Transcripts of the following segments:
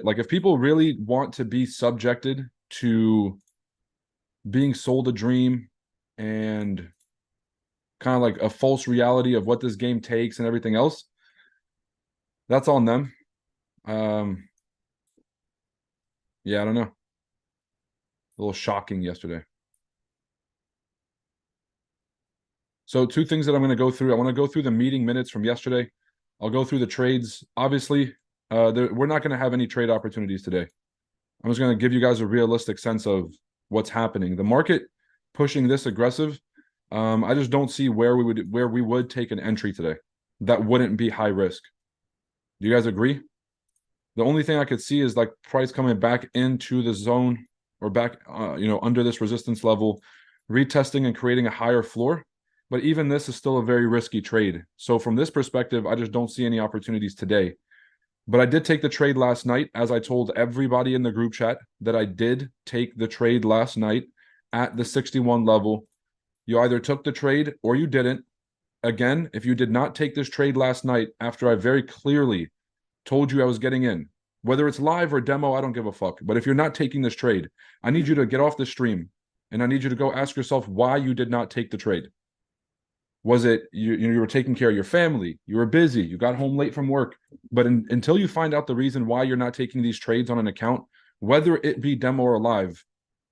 Like if people really want to be subjected to being sold a dream and kind of like a false reality of what this game takes and everything else, that's on them. Yeah, I don't know. A little shocking yesterday. So two things that I'm going to go through. I want to go through the meeting minutes from yesterday. I'll go through the trades. Obviously, we're not going to have any trade opportunities today. I'm just going to give you guys a realistic sense of what's happening. The market pushing this aggressive, I just don't see where we would take an entry today. That wouldn't be high risk. Do you guys agree? The only thing I could see is like price coming back into the zone or back, under this resistance level, retesting and creating a higher floor. But even this is still a very risky trade. So from this perspective, I just don't see any opportunities today. But I did take the trade last night, as I told everybody in the group chat that I did take the trade last night at the 61 level. You either took the trade or you didn't. Again, if you did not take this trade last night after I very clearly told you I was getting in, whether it's live or demo, I don't give a fuck. But if you're not taking this trade, I need you to get off the stream and I need you to go ask yourself why you did not take the trade. Was it you were taking care of your family, you were busy, you got home late from work? But until you find out the reason why you're not taking these trades on an account, whether it be demo or live,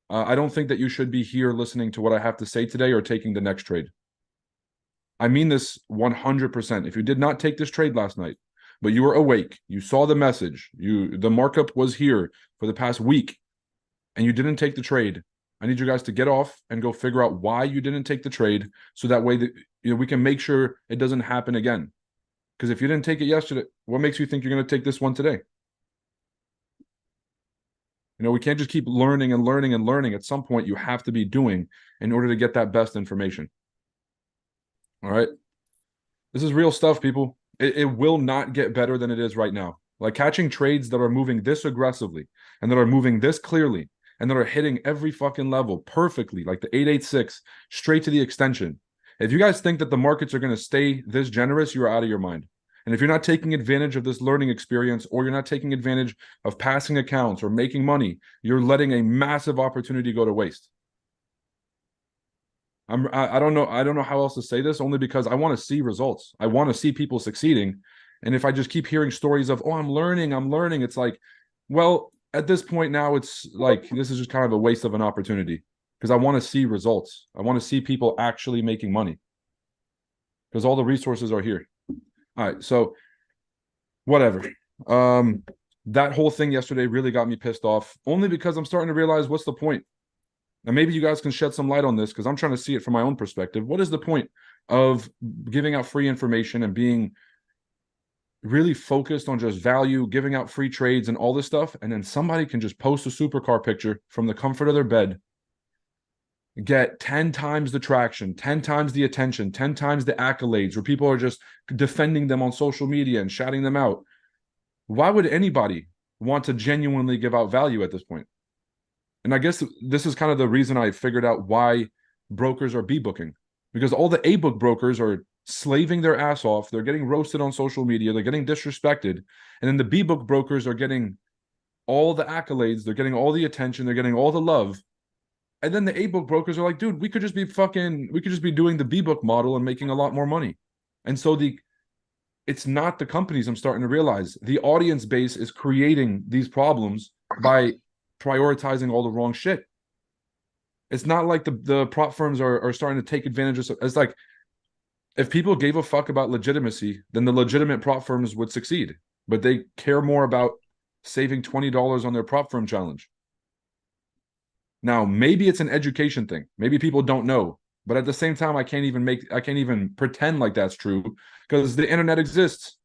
I don't think that you should be here listening to what I have to say today or taking the next trade. I mean this 100%. If you did not take this trade last night, but you were awake, you saw the message, the markup was here for the past week, and you didn't take the trade, I need you guys to get off and go figure out why you didn't take the trade, so that way that we can make sure it doesn't happen again. Because if you didn't take it yesterday, what makes you think you're going to take this one today? We can't just keep learning and learning and learning. At some point, you have to be doing in order to get that best information. All right. This is real stuff, people. It will not get better than it is right now. Like catching trades that are moving this aggressively and that are moving this clearly and that are hitting every fucking level perfectly, like the 886 straight to the extension. If you guys think that the markets are going to stay this generous, you're out of your mind. And if you're not taking advantage of this learning experience, or you're not taking advantage of passing accounts or making money, you're letting a massive opportunity go to waste. I don't know how else to say this, only because I want to see results. I want to see people succeeding. And if I just keep hearing stories of, oh, I'm learning, it's like, well, at this point now, it's like, this is just kind of a waste of an opportunity, because I want to see results. I want to see people actually making money, because all the resources are here. All right, so whatever. That whole thing yesterday really got me pissed off, only because I'm starting to realize, what's the point? And maybe you guys can shed some light on this, because I'm trying to see it from my own perspective. What is the point of giving out free information and being really focused on just value, giving out free trades and all this stuff, and then somebody can just post a supercar picture from the comfort of their bed, get 10 times the traction, 10 times the attention, 10 times the accolades, where people are just defending them on social media and shouting them out? Why would anybody want to genuinely give out value at this point? And I guess this is kind of the reason I figured out why brokers are B-booking, because all the A-book brokers are slaving their ass off. They're getting roasted on social media. They're getting disrespected. And then the B-book brokers are getting all the accolades. They're getting all the attention. They're getting all the love. And then the A-book brokers are like, dude, we could just be doing the B-book model and making a lot more money. And so it's not the companies, I'm starting to realize. The audience base is creating these problems by prioritizing all the wrong shit. It's not like the prop firms are starting to take advantage of. It's like, if people gave a fuck about legitimacy, then the legitimate prop firms would succeed. But they care more about saving $20 on their prop firm challenge. Now, maybe it's an education thing. Maybe people don't know. But at the same time, I can't even pretend like that's true, because the internet exists.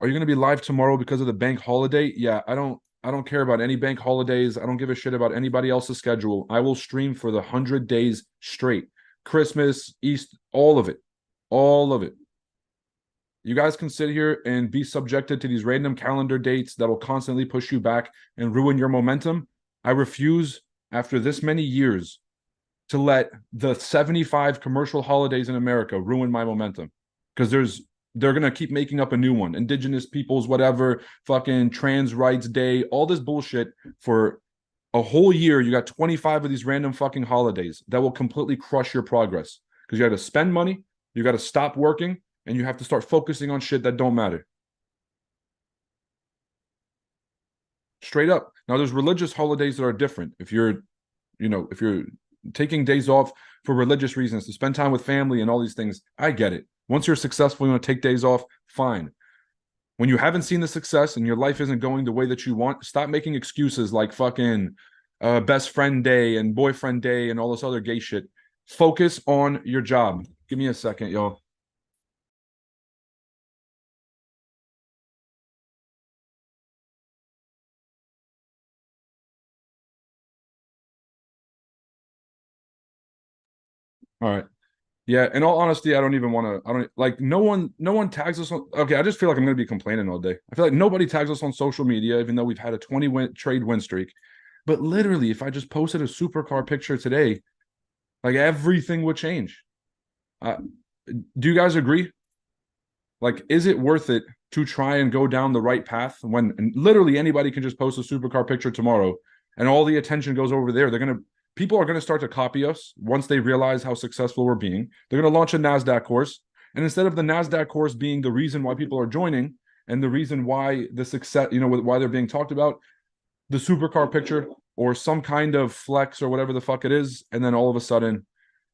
Are you going to be live tomorrow because of the bank holiday? Yeah, I don't care about any bank holidays. I don't give a shit about anybody else's schedule. I will stream for the 100 days straight. Christmas, Easter, all of it. All of it. You guys can sit here and be subjected to these random calendar dates that will constantly push you back and ruin your momentum. I refuse, after this many years, to let the 75 commercial holidays in America ruin my momentum, because there's they're gonna keep making up a new one. Indigenous peoples, whatever, fucking trans rights day, all this bullshit for a whole year. You got 25 of these random fucking holidays that will completely crush your progress because you got to spend money, you got to stop working, and you have to start focusing on shit that don't matter. Straight up. Now, there's religious holidays that are different. If you're, if you're taking days off for religious reasons to spend time with family and all these things, I get it. Once you're successful, you want to take days off, fine. When you haven't seen the success and your life isn't going the way that you want, stop making excuses like fucking best friend day and boyfriend day and all this other gay shit. Focus on your job. Give me a second, y'all. All right. Yeah, in all honesty, I don't even want to. I don't like no one tags us on. Okay, I just feel like I'm going to be complaining all day. I feel like nobody tags us on social media, even though we've had a 20 trade win streak. But literally, if I just posted a supercar picture today, like everything would change. Uh, do you guys agree? Like, is it worth it to try and go down the right path when literally anybody can just post a supercar picture tomorrow and all the attention goes over there? People are gonna start to copy us once they realize how successful we're being. They're gonna launch a NASDAQ course. And instead of the NASDAQ course being the reason why people are joining and the reason why the success, why they're being talked about, the supercar picture or some kind of flex or whatever the fuck it is, and then all of a sudden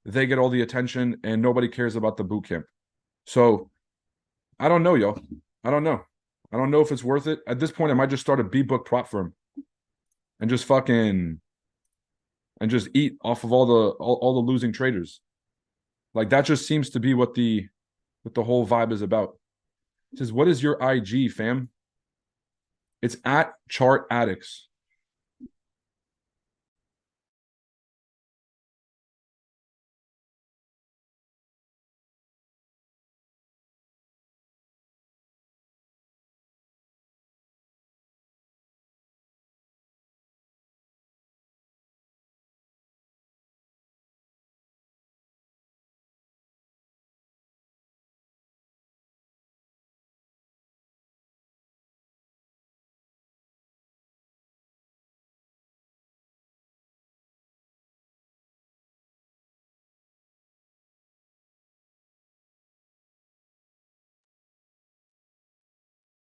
they get all the attention and nobody cares about the boot camp. So I don't know, y'all. I don't know. I don't know if it's worth it. At this point, I might just start a B-book prop firm and just fucking and just eat off of all the losing traders. Like that just seems to be what the whole vibe is about. It says, what is your IG, fam? It's at Chart Addicts.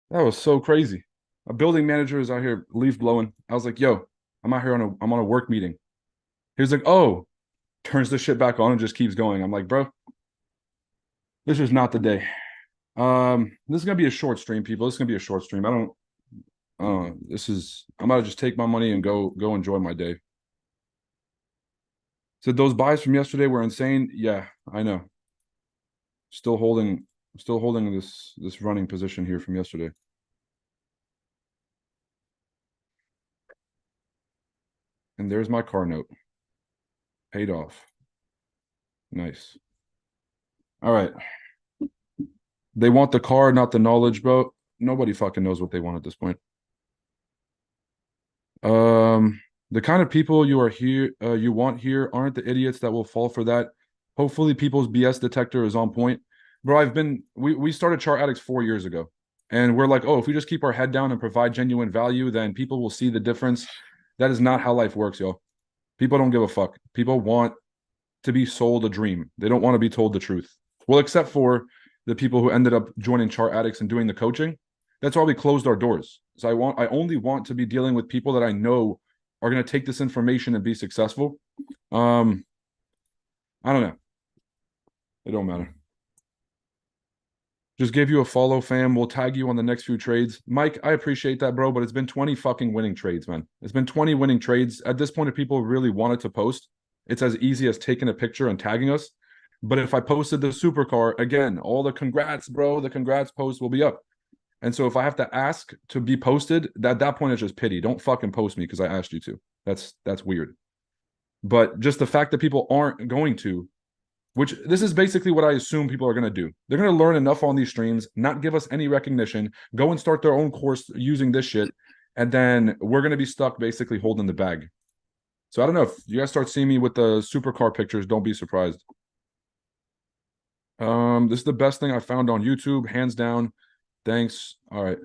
That was so crazy. A building manager is out here leaf blowing. I was like, yo, I'm out here I'm on a work meeting. He was like, oh, turns the shit back on and just keeps going. I'm like, bro, this is not the day. This is gonna be a short stream, people. This is gonna be a short stream. I'm about to just take my money and go enjoy my day. So those buys from yesterday were insane. Yeah, I know. Still holding this running position here from yesterday. And there's my car note. Paid off. Nice. All right. They want the car, not the knowledge, bro. Nobody fucking knows what they want at this point. The kind of people you want here aren't the idiots that will fall for that. Hopefully people's BS detector is on point. Bro, we started Chart Addicts 4 years ago. And we're like, oh, if we just keep our head down and provide genuine value, then people will see the difference. That is not how life works, y'all. People don't give a fuck. People want to be sold a dream. They don't want to be told the truth. Well, except for the people who ended up joining Chart Addicts and doing the coaching. That's why we closed our doors. So I only want to be dealing with people that I know are going to take this information and be successful. I don't know. It don't matter. Just gave you a follow, fam. We'll tag you on the next few trades. Mike, I appreciate that, bro, but it's been 20 fucking winning trades, man. It's been 20 winning trades. At this point, if people really wanted to post, it's as easy as taking a picture and tagging us. But if I posted the supercar, again, all the congrats, bro, the congrats post will be up. And so if I have to ask to be posted, at that point, it's just pity. Don't fucking post me because I asked you to. That's weird. But just the fact that people aren't going to, which this is basically what I assume people are going to do. They're going to learn enough on these streams, not give us any recognition, go and start their own course using this shit, and then we're going to be stuck basically holding the bag. So I don't know if you guys start seeing me with the supercar pictures, don't be surprised. This is the best thing I found on YouTube, hands down. Thanks. All right.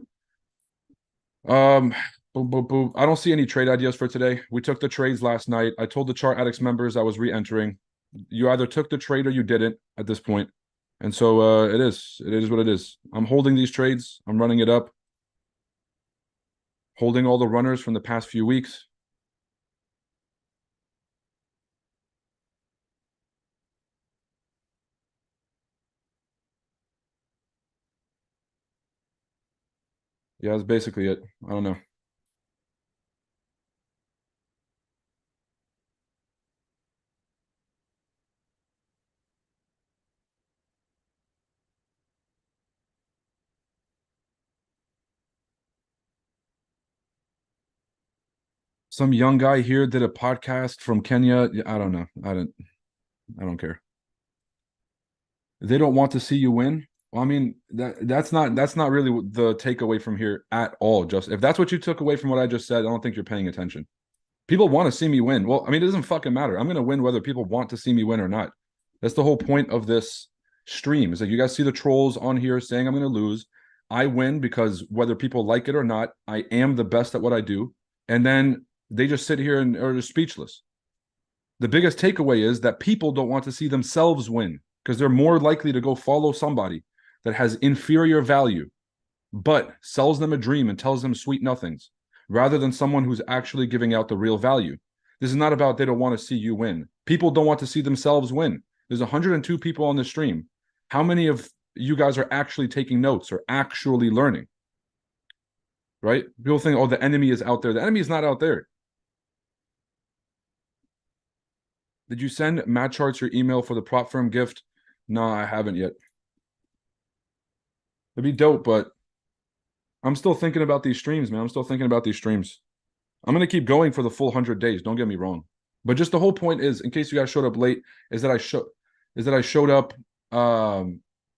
Boom, boom, boom. I don't see any trade ideas for today. We took the trades last night. I told the Chart Addicts members I was re-entering. You either took the trade or you didn't at this point. And so it is. It is what it is. I'm holding these trades. I'm running it up. Holding all the runners from the past few weeks. Yeah, that's basically it. I don't know. Some young guy here did a podcast from Kenya. I don't know. I don't care. They don't want to see you win. Well, I mean, that's not really the takeaway from here at all. Just if that's what you took away from what I just said, I don't think you're paying attention. People want to see me win. Well, I mean, it doesn't fucking matter. I'm gonna win whether people want to see me win or not. That's the whole point of this stream. Is that you guys see the trolls on here saying I'm gonna lose. I win because whether people like it or not, I am the best at what I do. And then they just sit here and are just speechless. The biggest takeaway is that people don't want to see themselves win because they're more likely to go follow somebody that has inferior value, but sells them a dream and tells them sweet nothings, rather than someone who's actually giving out the real value. This is not about they don't want to see you win. People don't want to see themselves win. There's 102 people on the stream. How many of you guys are actually taking notes or actually learning? Right? People think, oh, the enemy is out there. The enemy is not out there. Did you send Matt Charts your email for the prop firm gift? No, I haven't yet. It'd be dope, but I'm still thinking about these streams, man. I'm still thinking about these streams. I'm gonna keep going for the full 100 days. Don't get me wrong, but just the whole point is, in case you guys showed up late, is that I showed up.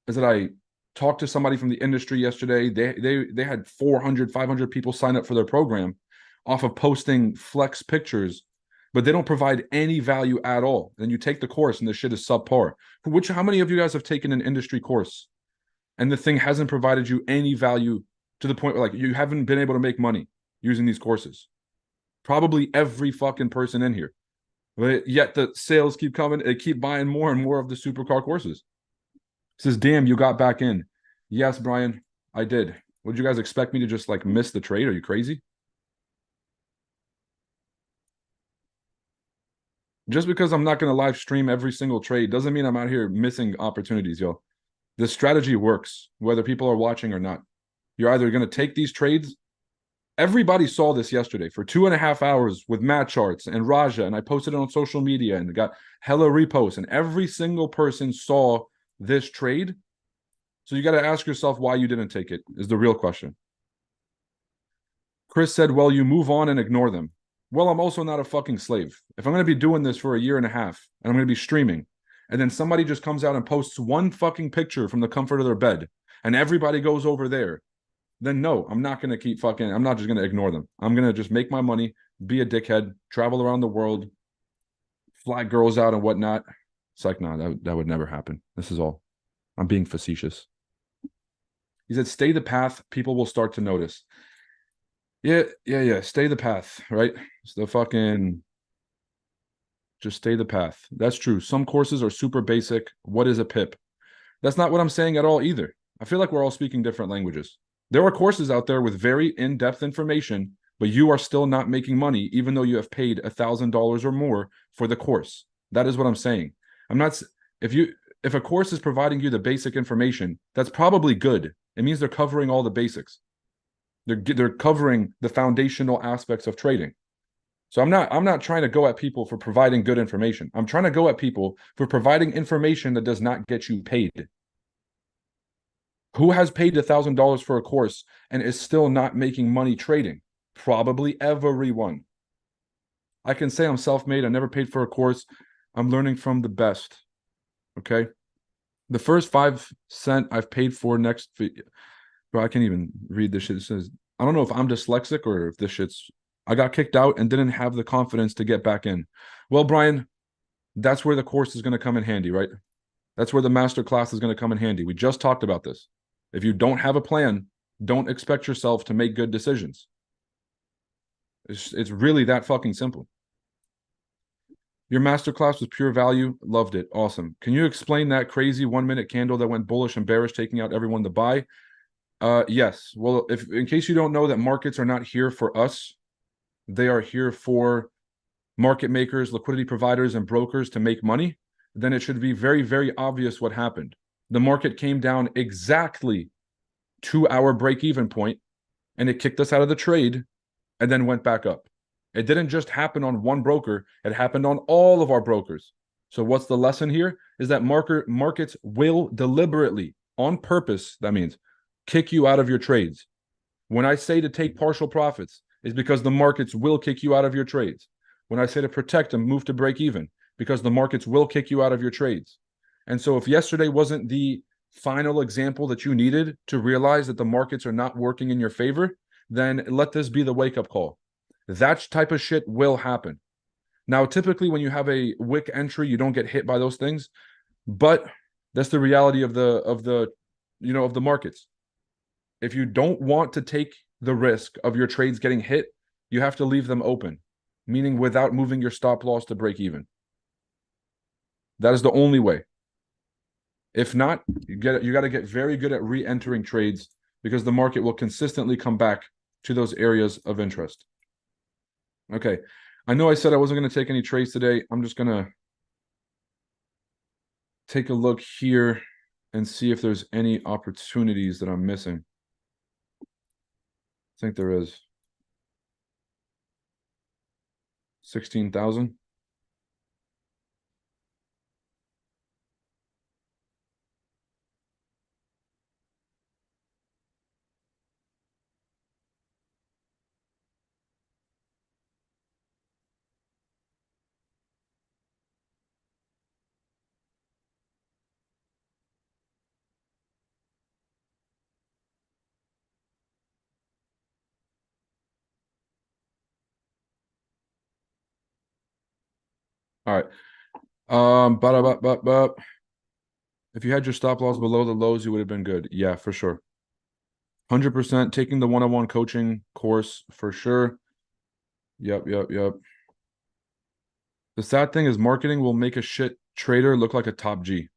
Is that I talked to somebody from the industry yesterday. They had 400, 500 people sign up for their program off of posting flex pictures, but they don't provide any value at all. Then you take the course and the shit is subpar. How many of you guys have taken an industry course and the thing hasn't provided you any value to the point where like you haven't been able to make money using these courses? Probably every fucking person in here. But yet the sales keep coming. They keep buying more and more of the supercar courses. It says, damn, you got back in. Yes, Brian, I did. Would you guys expect me to just like miss the trade? Are you crazy? Just because I'm not going to live stream every single trade doesn't mean I'm out here missing opportunities, yo. This strategy works, whether people are watching or not. You're either going to take these trades. Everybody saw this yesterday for 2.5 hours with Matt Charts and Raja, and I posted it on social media and got hella reposts, and every single person saw this trade. So you got to ask yourself why you didn't take it is the real question. Chris said, well, you move on and ignore them. Well, I'm also not a fucking slave. If I'm going to be doing this for 1.5 years and I'm going to be streaming, and then somebody just comes out and posts one fucking picture from the comfort of their bed, and everybody goes over there, then no, I'm not going to keep fucking, I'm not just going to ignore them. I'm going to just make my money, be a dickhead, travel around the world, fly girls out and whatnot. It's like, no, that would never happen. This is all. I'm being facetious. He said, stay the path. People will start to notice. Yeah. Stay the path, right? It's the fucking, just stay the path. That's true. Some courses are super basic. What is a pip? That's not what I'm saying at all either. I feel like we're all speaking different languages. There are courses out there with very in-depth information, but you are still not making money, even though you have paid $1,000 or more for the course. That is what I'm saying. I'm not, if a course is providing you the basic information, that's probably good. It means they're covering all the basics. They're covering the foundational aspects of trading. So I'm not trying to go at people for providing good information. I'm trying to go at people for providing information that does not get you paid. Who has paid $1,000 for a course and is still not making money trading? Probably everyone. I can say I'm self-made. I never paid for a course. I'm learning from the best. Okay. The first 5 cents I've paid for next. Bro, I can't even read this shit. It says, I don't know if I'm dyslexic or if this shit's. I got kicked out and didn't have the confidence to get back in. Well, Brian, that's where the course is going to come in handy, right? That's where the master class is going to come in handy. We just talked about this. If you don't have a plan, don't expect yourself to make good decisions. It's really that fucking simple. Your masterclass was pure value. Loved it. Awesome. Can you explain that crazy 1 minute candle that went bullish and bearish, taking out everyone to buy? Yes. Well, if in case you don't know that markets are not here for us, they are here for market makers, liquidity providers, and brokers to make money, then it should be very, very obvious what happened. The market came down exactly to our break-even point, and it kicked us out of the trade and then went back up. It didn't just happen on one broker, it happened on all of our brokers. So what's the lesson here? Is that markets will deliberately, on purpose, that means, kick you out of your trades. When I say to take partial profits, it's because the markets will kick you out of your trades. When I say to protect and move to break even, because the markets will kick you out of your trades. And so if yesterday wasn't the final example that you needed to realize that the markets are not working in your favor, then let this be the wake-up call. That type of shit will happen. Now, typically when you have a wick entry, you don't get hit by those things, but that's the reality of the markets. If you don't want to take the risk of your trades getting hit, you have to leave them open, meaning without moving your stop loss to break even. That is the only way. If not, you got to get very good at re-entering trades, because the market will consistently come back to those areas of interest. Okay, I know I said I wasn't going to take any trades today. I'm just going to take a look here and see if there's any opportunities that I'm missing. I think there is. 16,000. All right. If you had your stop loss below the lows, you would have been good. Yeah, for sure. 100% taking the one-on-one coaching course for sure. Yep. The sad thing is marketing will make a shit trader look like a top G.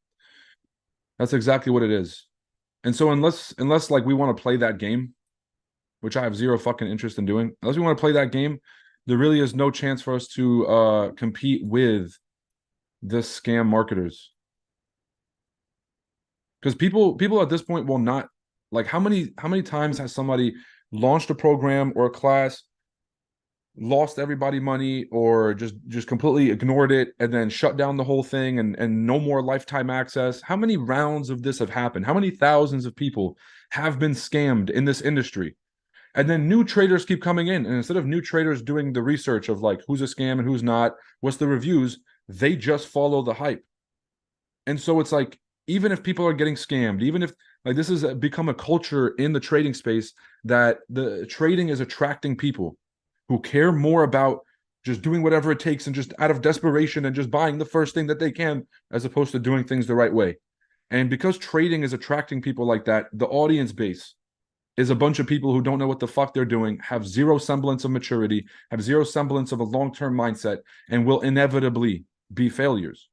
That's exactly what it is. And so unless like we want to play that game, which I have zero fucking interest in doing, unless we want to play that game, there really is no chance for us to compete with this scam marketers. Because people at this point will not, like, how many times has somebody launched a program or a class, lost everybody money, or just completely ignored it and then shut down the whole thing and no more lifetime access? How many rounds of this have happened? How many thousands of people have been scammed in this industry? And then new traders keep coming in, and instead of new traders doing the research of like who's a scam and who's not, what's the reviews, they just follow the hype. And so it's like, even if people are getting scammed, even if like this has become a culture in the trading space, that the trading is attracting people who care more about just doing whatever it takes and just out of desperation and just buying the first thing that they can, as opposed to doing things the right way. And because trading is attracting people like that, the audience base is a bunch of people who don't know what the fuck they're doing, have zero semblance of maturity, have zero semblance of a long-term mindset, and will inevitably be failures.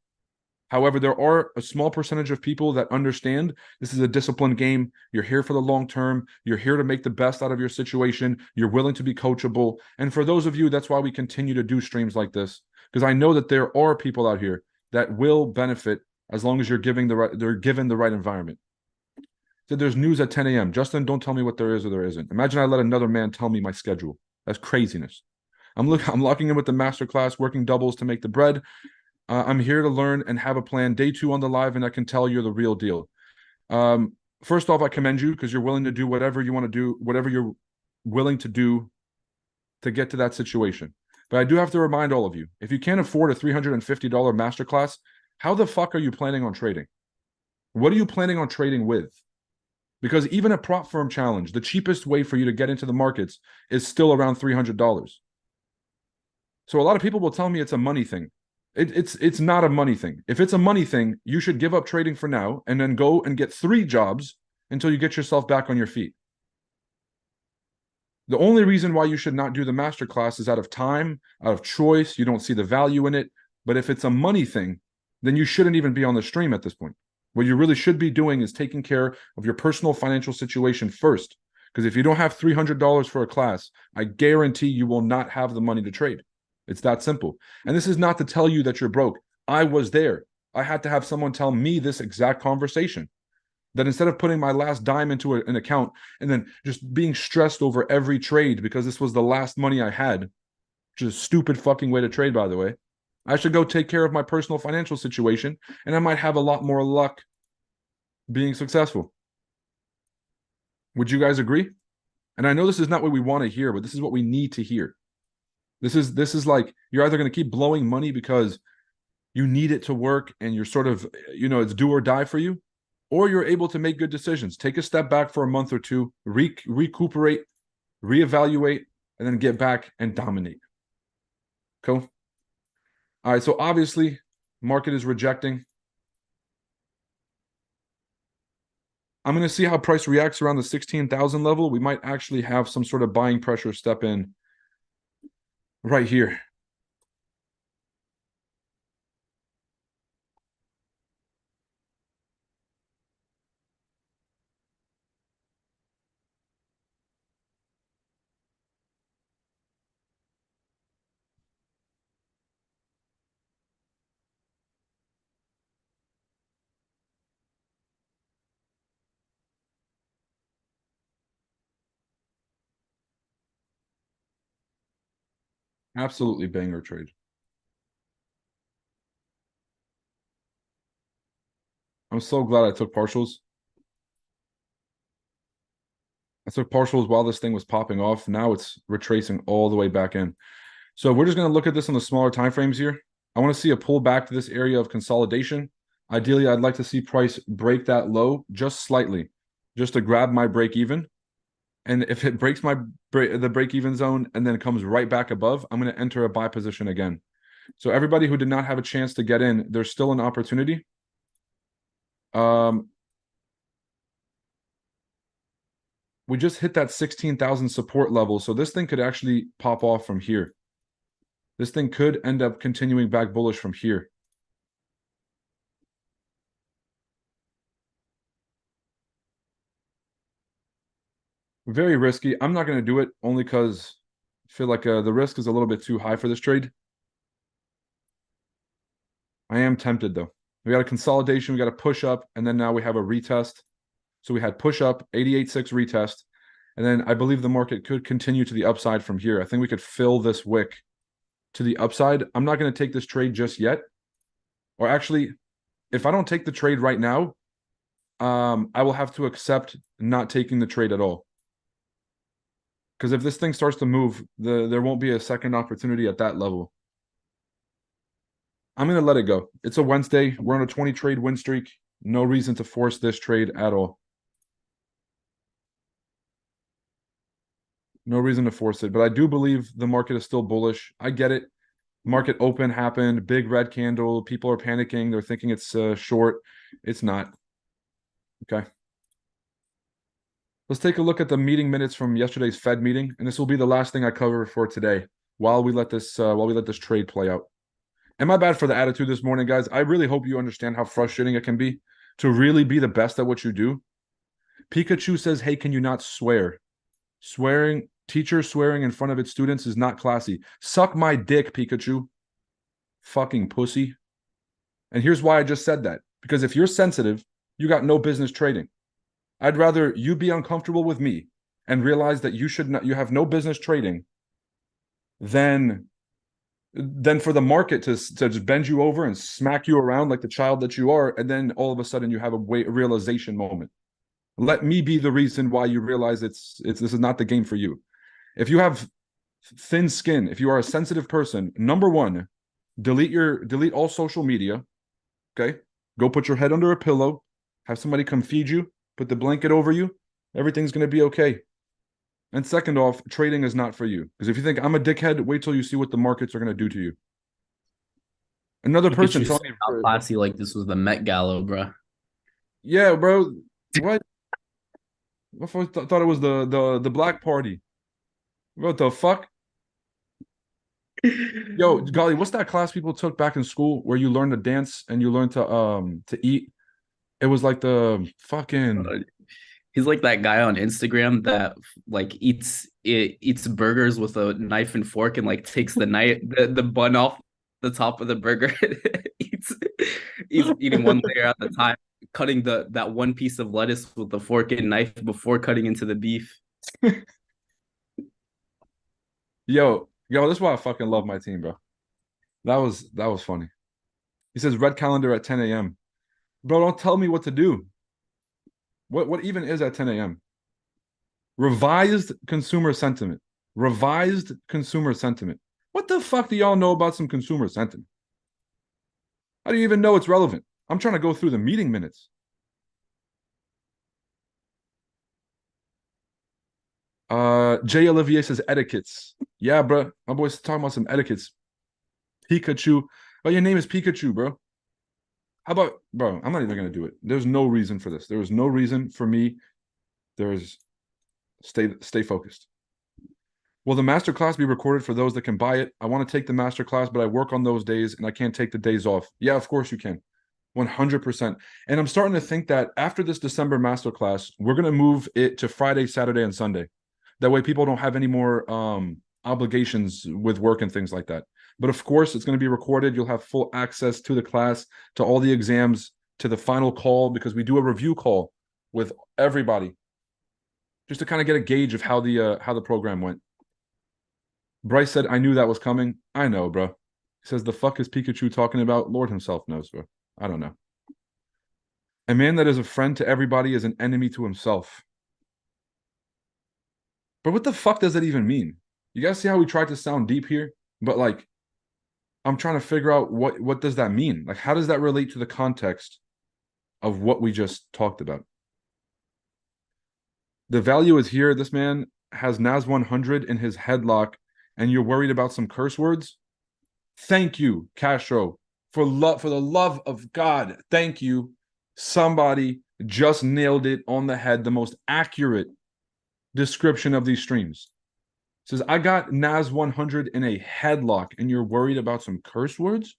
However, there are a small percentage of people that understand this is a disciplined game. You're here for the long term. You're here to make the best out of your situation. You're willing to be coachable. And for those of you, that's why we continue to do streams like this, because I know that there are people out here that will benefit as long as they're given the right environment. So there's news at 10 a.m. Justin, don't tell me what there is or there isn't. Imagine I let another man tell me my schedule. That's craziness. I'm locking in with the masterclass, working doubles to make the bread. I'm here to learn and have a plan. Day 2 on the live, and I can tell you're the real deal. First off, I commend you because you're willing to do whatever you want to do, whatever you're willing to do to get to that situation. But I do have to remind all of you, if you can't afford a $350 masterclass, how the fuck are you planning on trading? What are you planning on trading with? Because even a prop firm challenge, the cheapest way for you to get into the markets is still around $300. So a lot of people will tell me it's a money thing. It's not a money thing. If it's a money thing, you should give up trading for now and then go and get 3 jobs until you get yourself back on your feet. The only reason why you should not do the masterclass is out of time, out of choice. You don't see the value in it. But if it's a money thing, then you shouldn't even be on the stream at this point. What you really should be doing is taking care of your personal financial situation first. Because if you don't have $300 for a class, I guarantee you will not have the money to trade. It's that simple. And this is not to tell you that you're broke. I was there. I had to have someone tell me this exact conversation. That instead of putting my last dime into an account and then just being stressed over every trade because this was the last money I had, which is a stupid fucking way to trade, by the way, I should go take care of my personal financial situation and I might have a lot more luck being successful. Would you guys agree? And I know this is not what we want to hear, but this is what we need to hear. This is like, you're either going to keep blowing money because you need it to work and you're sort of, it's do or die for you, or you're able to make good decisions. Take a step back for a month or two, recuperate, reevaluate, and then get back and dominate. Cool. All right, so obviously, market is rejecting. I'm going to see how price reacts around the 16,000 level. We might actually have some sort of buying pressure step in right here. Absolutely banger trade. I'm so glad I took partials. I took partials while this thing was popping off. Now it's retracing all the way back in. So we're just going to look at this on the smaller time frames here. I want to see a pull back to this area of consolidation. Ideally, I'd like to see price break that low just slightly, just to grab my break even. And if it breaks the break even zone and then it comes right back above, I'm going to enter a buy position again. So everybody who did not have a chance to get in, there's still an opportunity. We just hit that 16,000 support level. So this thing could actually pop off from here. This thing could end up continuing back bullish from here. Very risky. I'm not going to do it only because I feel like the risk is a little bit too high for this trade. I am tempted though. We got a consolidation, we got a push up, and then now we have a retest. So we had push up, 88.6 retest, and then I believe the market could continue to the upside from here. I think we could fill this wick to the upside. I'm not going to take this trade just yet. Or actually, if I don't take the trade right now, I will have to accept not taking the trade at all. Because if this thing starts to move, there won't be a second opportunity at that level. I'm going to let it go. It's a Wednesday. We're on a 20 trade win streak. No reason to force this trade at all. No reason to force it. But I do believe the market is still bullish. I get it. Market open happened. Big red candle. People are panicking. They're thinking it's short. It's not. Okay. Let's take a look at the meeting minutes from yesterday's Fed meeting. And this will be the last thing I cover for today while we let this trade play out. And my bad for the attitude this morning, guys. I really hope you understand how frustrating it can be to really be the best at what you do. Pikachu says, hey, can you not swear? Teacher swearing in front of its students is not classy. Suck my dick, Pikachu. Fucking pussy. And here's why I just said that. Because if you're sensitive, you got no business trading. I'd rather you be uncomfortable with me and realize that you have no business trading than for the market to just bend you over and smack you around like the child that you are, and then all of a sudden you have a realization moment. Let me be the reason why you realize this is not the game for you. If you have thin skin, if you are a sensitive person, number one, delete all social media. Okay, go put your head under a pillow, have somebody come feed you, put the blanket over you. Everything's going to be okay. And second off, trading is not for you. Because if you think I'm a dickhead, wait till you see what the markets are going to do to you. Another person Pikachu telling said how me, classy like this was the Met Gala, bro. yeah, bro, what? I thought it was the black party. What the fuck? Yo, golly, what's that class people took back in school where you learn to dance and you learn to eat? It was like the fucking Uh, He's like that guy on Instagram that like eats burgers with a knife and fork and like takes the bun off the top of the burger. eats He's eating one layer at a time, cutting that one piece of lettuce with the fork and knife before cutting into the beef. yo, this is why I fucking love my team, bro. That was funny. He says red calendar at 10 a.m. Bro, don't tell me what to do. What even is at 10 a.m.? Revised consumer sentiment. Revised consumer sentiment. What the fuck do y'all know about some consumer sentiment? How do you even know it's relevant? I'm trying to go through the meeting minutes. Jay Olivier says etiquettes. Yeah, bro. My boy's talking about some etiquettes. Pikachu. Oh, your name is Pikachu, bro. How about, bro? I'm not even gonna do it. There's no reason for this. There is no reason for me. There's stay focused. Will the master class be recorded for those that can buy it? I want to take the master class, but I work on those days and I can't take the days off. Yeah, of course you can. 100%. And I'm starting to think that after this December master class, we're going to move it to Friday, Saturday, and Sunday. That way people don't have any more obligations with work and things like that. But of course, it's going to be recorded. You'll have full access to the class, to all the exams, to the final call, because we do a review call with everybody just to kind of get a gauge of how the program went. Bryce said, I knew that was coming. I know, bro. He says, the fuck is Pikachu talking about? Lord himself knows, bro. I don't know. A man that is a friend to everybody is an enemy to himself. But what the fuck does that even mean? You guys see how we tried to sound deep here? But like, I'm trying to figure out what does that mean? Like, how does that relate to the context of what we just talked about? The value is here. This man has NAS100 in his headlock, and you're worried about some curse words? Thank you, Castro, for the love of God. Thank you. Somebody just nailed it on the head. The most accurate description of these streams. It says, I got NAS 100 in a headlock, and you're worried about some curse words?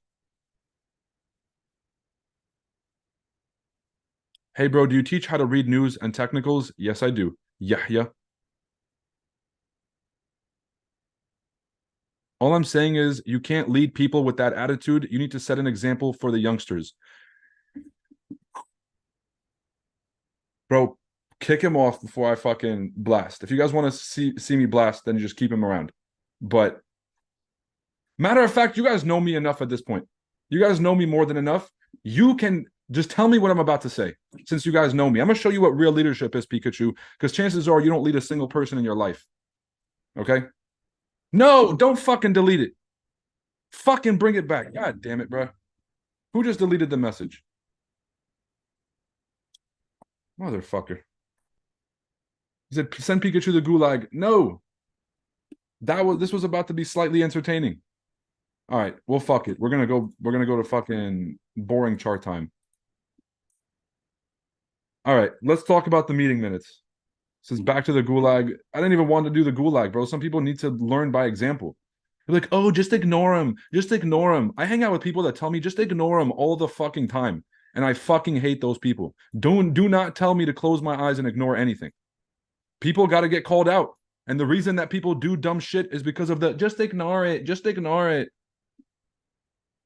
Hey, bro, do you teach how to read news and technicals? Yes, I do. Yeah. All I'm saying is you can't lead people with that attitude. You need to set an example for the youngsters. Bro, kick him off before I fucking blast. If you guys want to see me blast, then you just keep him around. But matter of fact, you guys know me enough at this point. You guys know me more than enough. You can just tell me what I'm about to say, since you guys know me. I'm gonna show you what real leadership is, Pikachu, because chances are you don't lead a single person in your life. Okay? No, don't fucking delete it. Fucking bring it back. God damn it, bro. Who just deleted the message? Motherfucker. He said, send Pikachu the gulag. No. This was about to be slightly entertaining. All right, well, fuck it. We're gonna go to fucking boring chart time. All right, let's talk about the meeting minutes. This is back to the gulag. I didn't even want to do the gulag, bro. Some people need to learn by example. They're like, oh, just ignore him. Just ignore him. I hang out with people that tell me just ignore him all the fucking time. And I fucking hate those people. Do not tell me to close my eyes and ignore anything. People got to get called out. And the reason that people do dumb shit is because of the just ignore it. Just ignore it.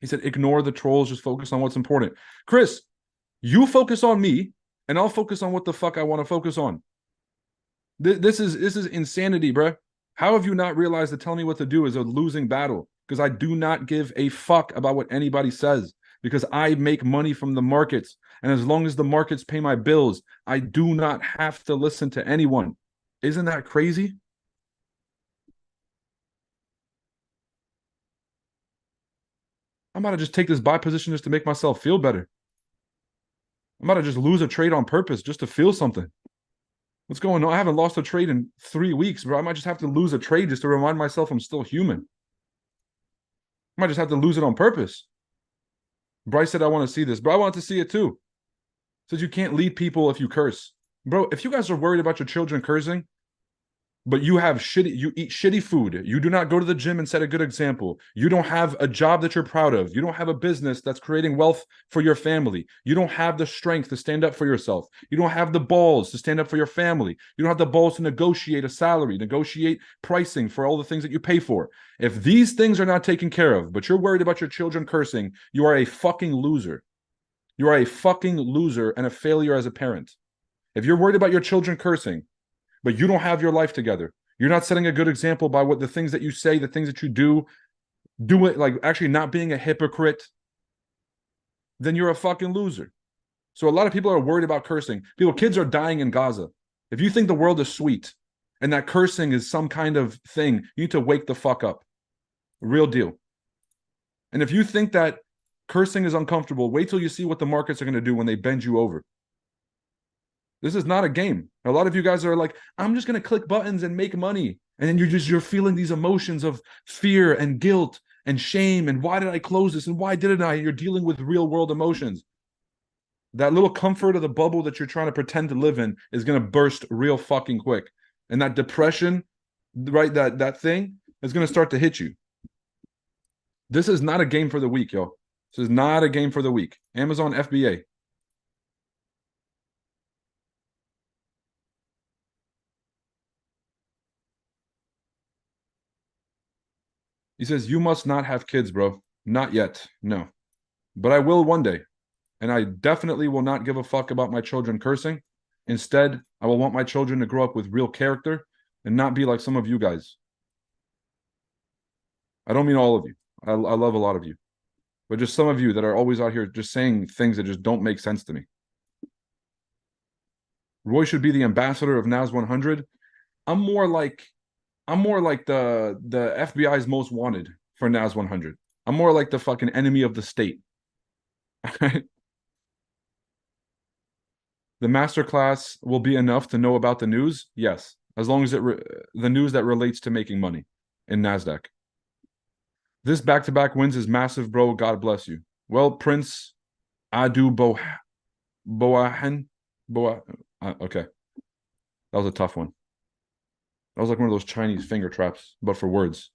He said, ignore the trolls, just focus on what's important. Chris, you focus on me, and I'll focus on what the fuck I want to focus on. This is insanity, bro. How have you not realized that telling me what to do is a losing battle? Because I do not give a fuck about what anybody says, because I make money from the markets. And as long as the markets pay my bills, I do not have to listen to anyone. Isn't that crazy? I'm about to just take this buy position just to make myself feel better. I'm about to just lose a trade on purpose just to feel something. What's going on? I haven't lost a trade in 3 weeks, bro. I might just have to lose a trade just to remind myself I'm still human. I might just have to lose it on purpose. Bryce said, I want to see this. Bro, I want to see it too. Says you can't lead people if you curse. Bro, if you guys are worried about your children cursing, but you eat shitty food. You do not go to the gym and set a good example. You don't have a job that you're proud of. You don't have a business that's creating wealth for your family. You don't have the strength to stand up for yourself. You don't have the balls to stand up for your family. You don't have the balls to negotiate a salary, negotiate pricing for all the things that you pay for. If these things are not taken care of, but you're worried about your children cursing, you are a fucking loser. You are a fucking loser and a failure as a parent. If you're worried about your children cursing, but you don't have your life together, you're not setting a good example by what the things that you say, the things that you do it like actually not being a hypocrite, then you're a fucking loser. So a lot of people are worried about cursing. Kids are dying in Gaza. If you think the world is sweet and that cursing is some kind of thing, you need to wake the fuck up. Real deal. And if you think that cursing is uncomfortable, wait till you see what the markets are going to do when they bend you over. This is not a game. A lot of you guys are like, I'm just going to click buttons and make money. And then you're feeling these emotions of fear and guilt and shame. And why did I close this? And why didn't I? And you're dealing with real world emotions. That little comfort of the bubble that you're trying to pretend to live in is going to burst real fucking quick. And that depression, right, that thing is going to start to hit you. This is not a game for the week, yo. This is not a game for the week. Amazon FBA. He says, you must not have kids, bro. Not yet. No. But I will one day. And I definitely will not give a fuck about my children cursing. Instead, I will want my children to grow up with real character and not be like some of you guys. I don't mean all of you. I love a lot of you. But just some of you that are always out here just saying things that just don't make sense to me. Roy should be the ambassador of NAS100. I'm more like the FBI's most wanted for NAS100. I'm more like the fucking enemy of the state. The masterclass will be enough to know about the news. Yes, as long as the news that relates to making money in NASDAQ. This back-to-back wins is massive, bro. God bless you. Well, Prince Adu Boahan. Okay. That was a tough one. That was like one of those Chinese finger traps, but for words.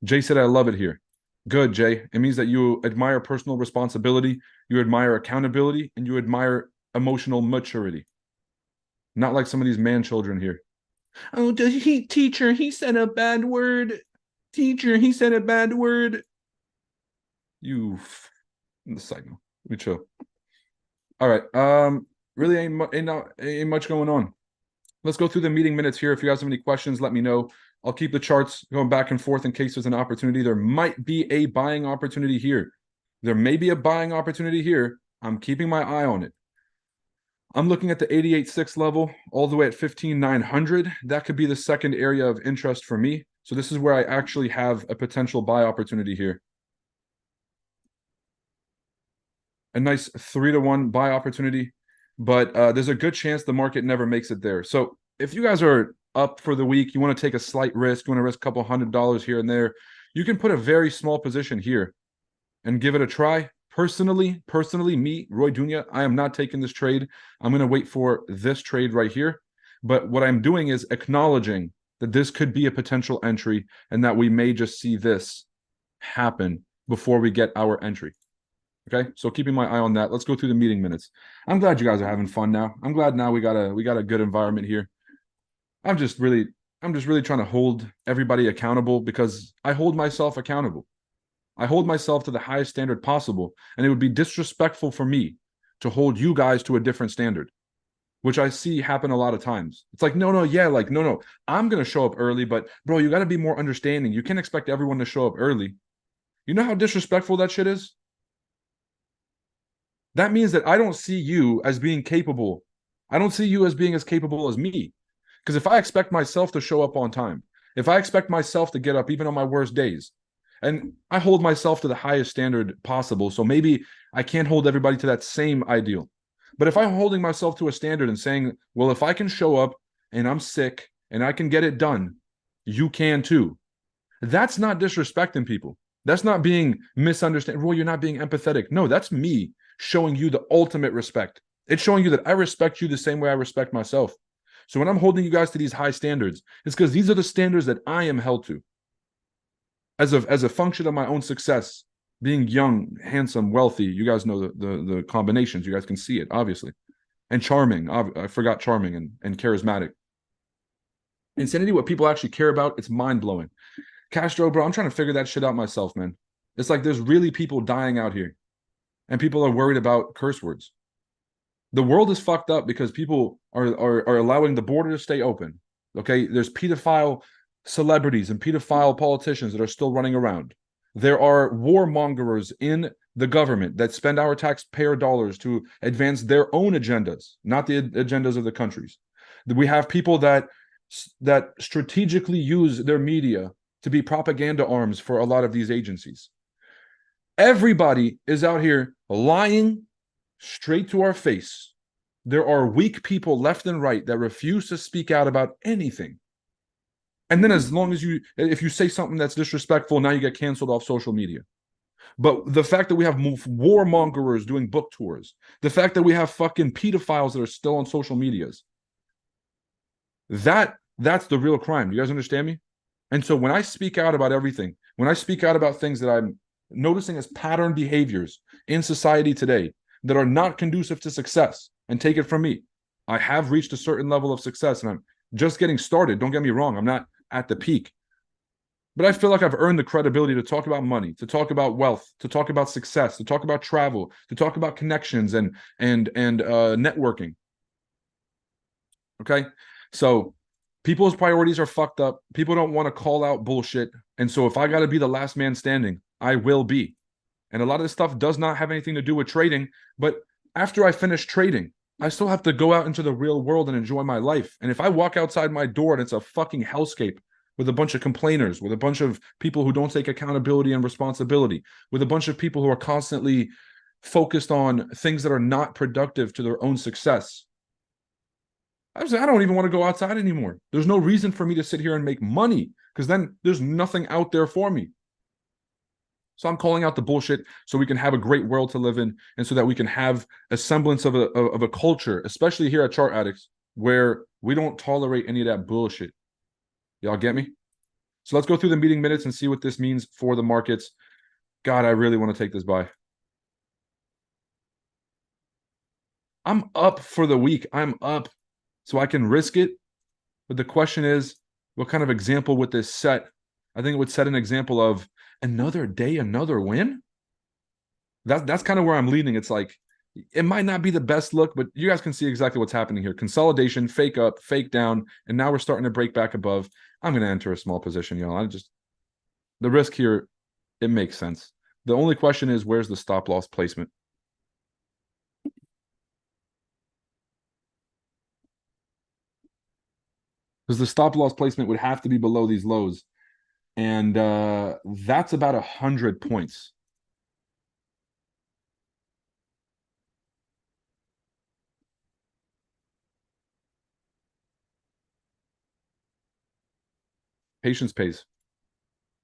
Jay said, I love it here. Good, Jay. It means that you admire personal responsibility, you admire accountability, and you admire emotional maturity. Not like some of these man children here. Oh, teacher, he said a bad word. Teacher, he said a bad word. You, psycho. We chill. All right. Really ain't much going on. Let's go through the meeting minutes here. If you guys have any questions, let me know. I'll keep the charts going back and forth in case there's an opportunity. There might be a buying opportunity here. There may be a buying opportunity here. I'm keeping my eye on it. I'm looking at the 88.6 level all the way at 15,900. That could be the second area of interest for me. So this is where I actually have a potential buy opportunity here. A nice 3-to-1 buy opportunity, but there's a good chance the market never makes it there. So if you guys are up for the week, you want to take a slight risk, you want to risk a couple $100 here and there, you can put a very small position here and give it a try. Personally, me, Roy Dunya, I am not taking this trade. I'm going to wait for this trade right here. But what I'm doing is acknowledging that this could be a potential entry and that we may just see this happen before we get our entry. Okay, so keeping my eye on that. Let's go through the meeting minutes. I'm glad you guys are having fun now. I'm glad now we got a good environment here. I'm just really trying to hold everybody accountable because I hold myself accountable. I hold myself to the highest standard possible, and it would be disrespectful for me to hold you guys to a different standard, which I see happen a lot of times. It's like, no, I'm going to show up early, but bro, you got to be more understanding. You can't expect everyone to show up early. You know how disrespectful that shit is? That means that I don't see you as being capable. I don't see you as being as capable as me. Because if I expect myself to show up on time, if I expect myself to get up even on my worst days, and I hold myself to the highest standard possible, so maybe I can't hold everybody to that same ideal. But if I'm holding myself to a standard and saying, well, if I can show up and I'm sick and I can get it done, you can too. That's not disrespecting people. That's not being misunderstood. Well, you're not being empathetic. No, that's me showing you the ultimate respect. It's showing you that I respect you the same way I respect myself. So when I'm holding you guys to these high standards, it's because these are the standards that I am held to as a function of my own success, being young, handsome, wealthy. You guys know the combinations. You guys can see it, obviously. And charming. I forgot charming and charismatic. Insanity, what people actually care about, it's mind-blowing. Castro, bro, I'm trying to figure that shit out myself, man. It's like there's really people dying out here, and people are worried about curse words. The world is fucked up because people are allowing the border to stay open. Okay, there's pedophile celebrities and pedophile politicians that are still running around. There are warmongers in the government that spend our taxpayer dollars to advance their own agendas, not the agendas of the countries. We have people that strategically use their media to be propaganda arms for a lot of these agencies. Everybody is out here lying straight to our face. There are weak people left and right that refuse to speak out about anything. And then as long as if you say something that's disrespectful, now you get canceled off social media. But the fact that we have warmongers doing book tours, the fact that we have fucking pedophiles that are still on social medias, that's the real crime. You guys understand me? And so when I speak out about everything, when I speak out about things that I'm noticing as pattern behaviors in society today that are not conducive to success, and take it from me, I have reached a certain level of success and I'm just getting started. Don't get me wrong. I'm not at the peak, but I feel like I've earned the credibility to talk about money, to talk about wealth, to talk about success, to talk about travel, to talk about connections and networking. Okay. So people's priorities are fucked up. People don't want to call out bullshit. And so if I got to be the last man standing, I will be. And a lot of this stuff does not have anything to do with trading. But after I finish trading, I still have to go out into the real world and enjoy my life. And if I walk outside my door and it's a fucking hellscape with a bunch of complainers, with a bunch of people who don't take accountability and responsibility, with a bunch of people who are constantly focused on things that are not productive to their own success, I don't even want to go outside anymore. There's no reason for me to sit here and make money because then there's nothing out there for me. So I'm calling out the bullshit so we can have a great world to live in and so that we can have a semblance of a culture, especially here at Chart Addicts, where we don't tolerate any of that bullshit. Y'all get me? So let's go through the meeting minutes and see what this means for the markets. God, I really want to take this buy. I'm up for the week. I'm up. So I can risk it. But the question is, what kind of example would this set? I think it would set an example of another day, another win. That's kind of where I'm leaning. It's like, it might not be the best look, but you guys can see exactly what's happening here. Consolidation, fake up, fake down, and now we're starting to break back above. I'm going to enter a small position, y'all. The risk here, it makes sense. The only question is, where's the stop loss placement? Because the stop loss placement would have to be below these lows. And that's about 100 points. Patience pays.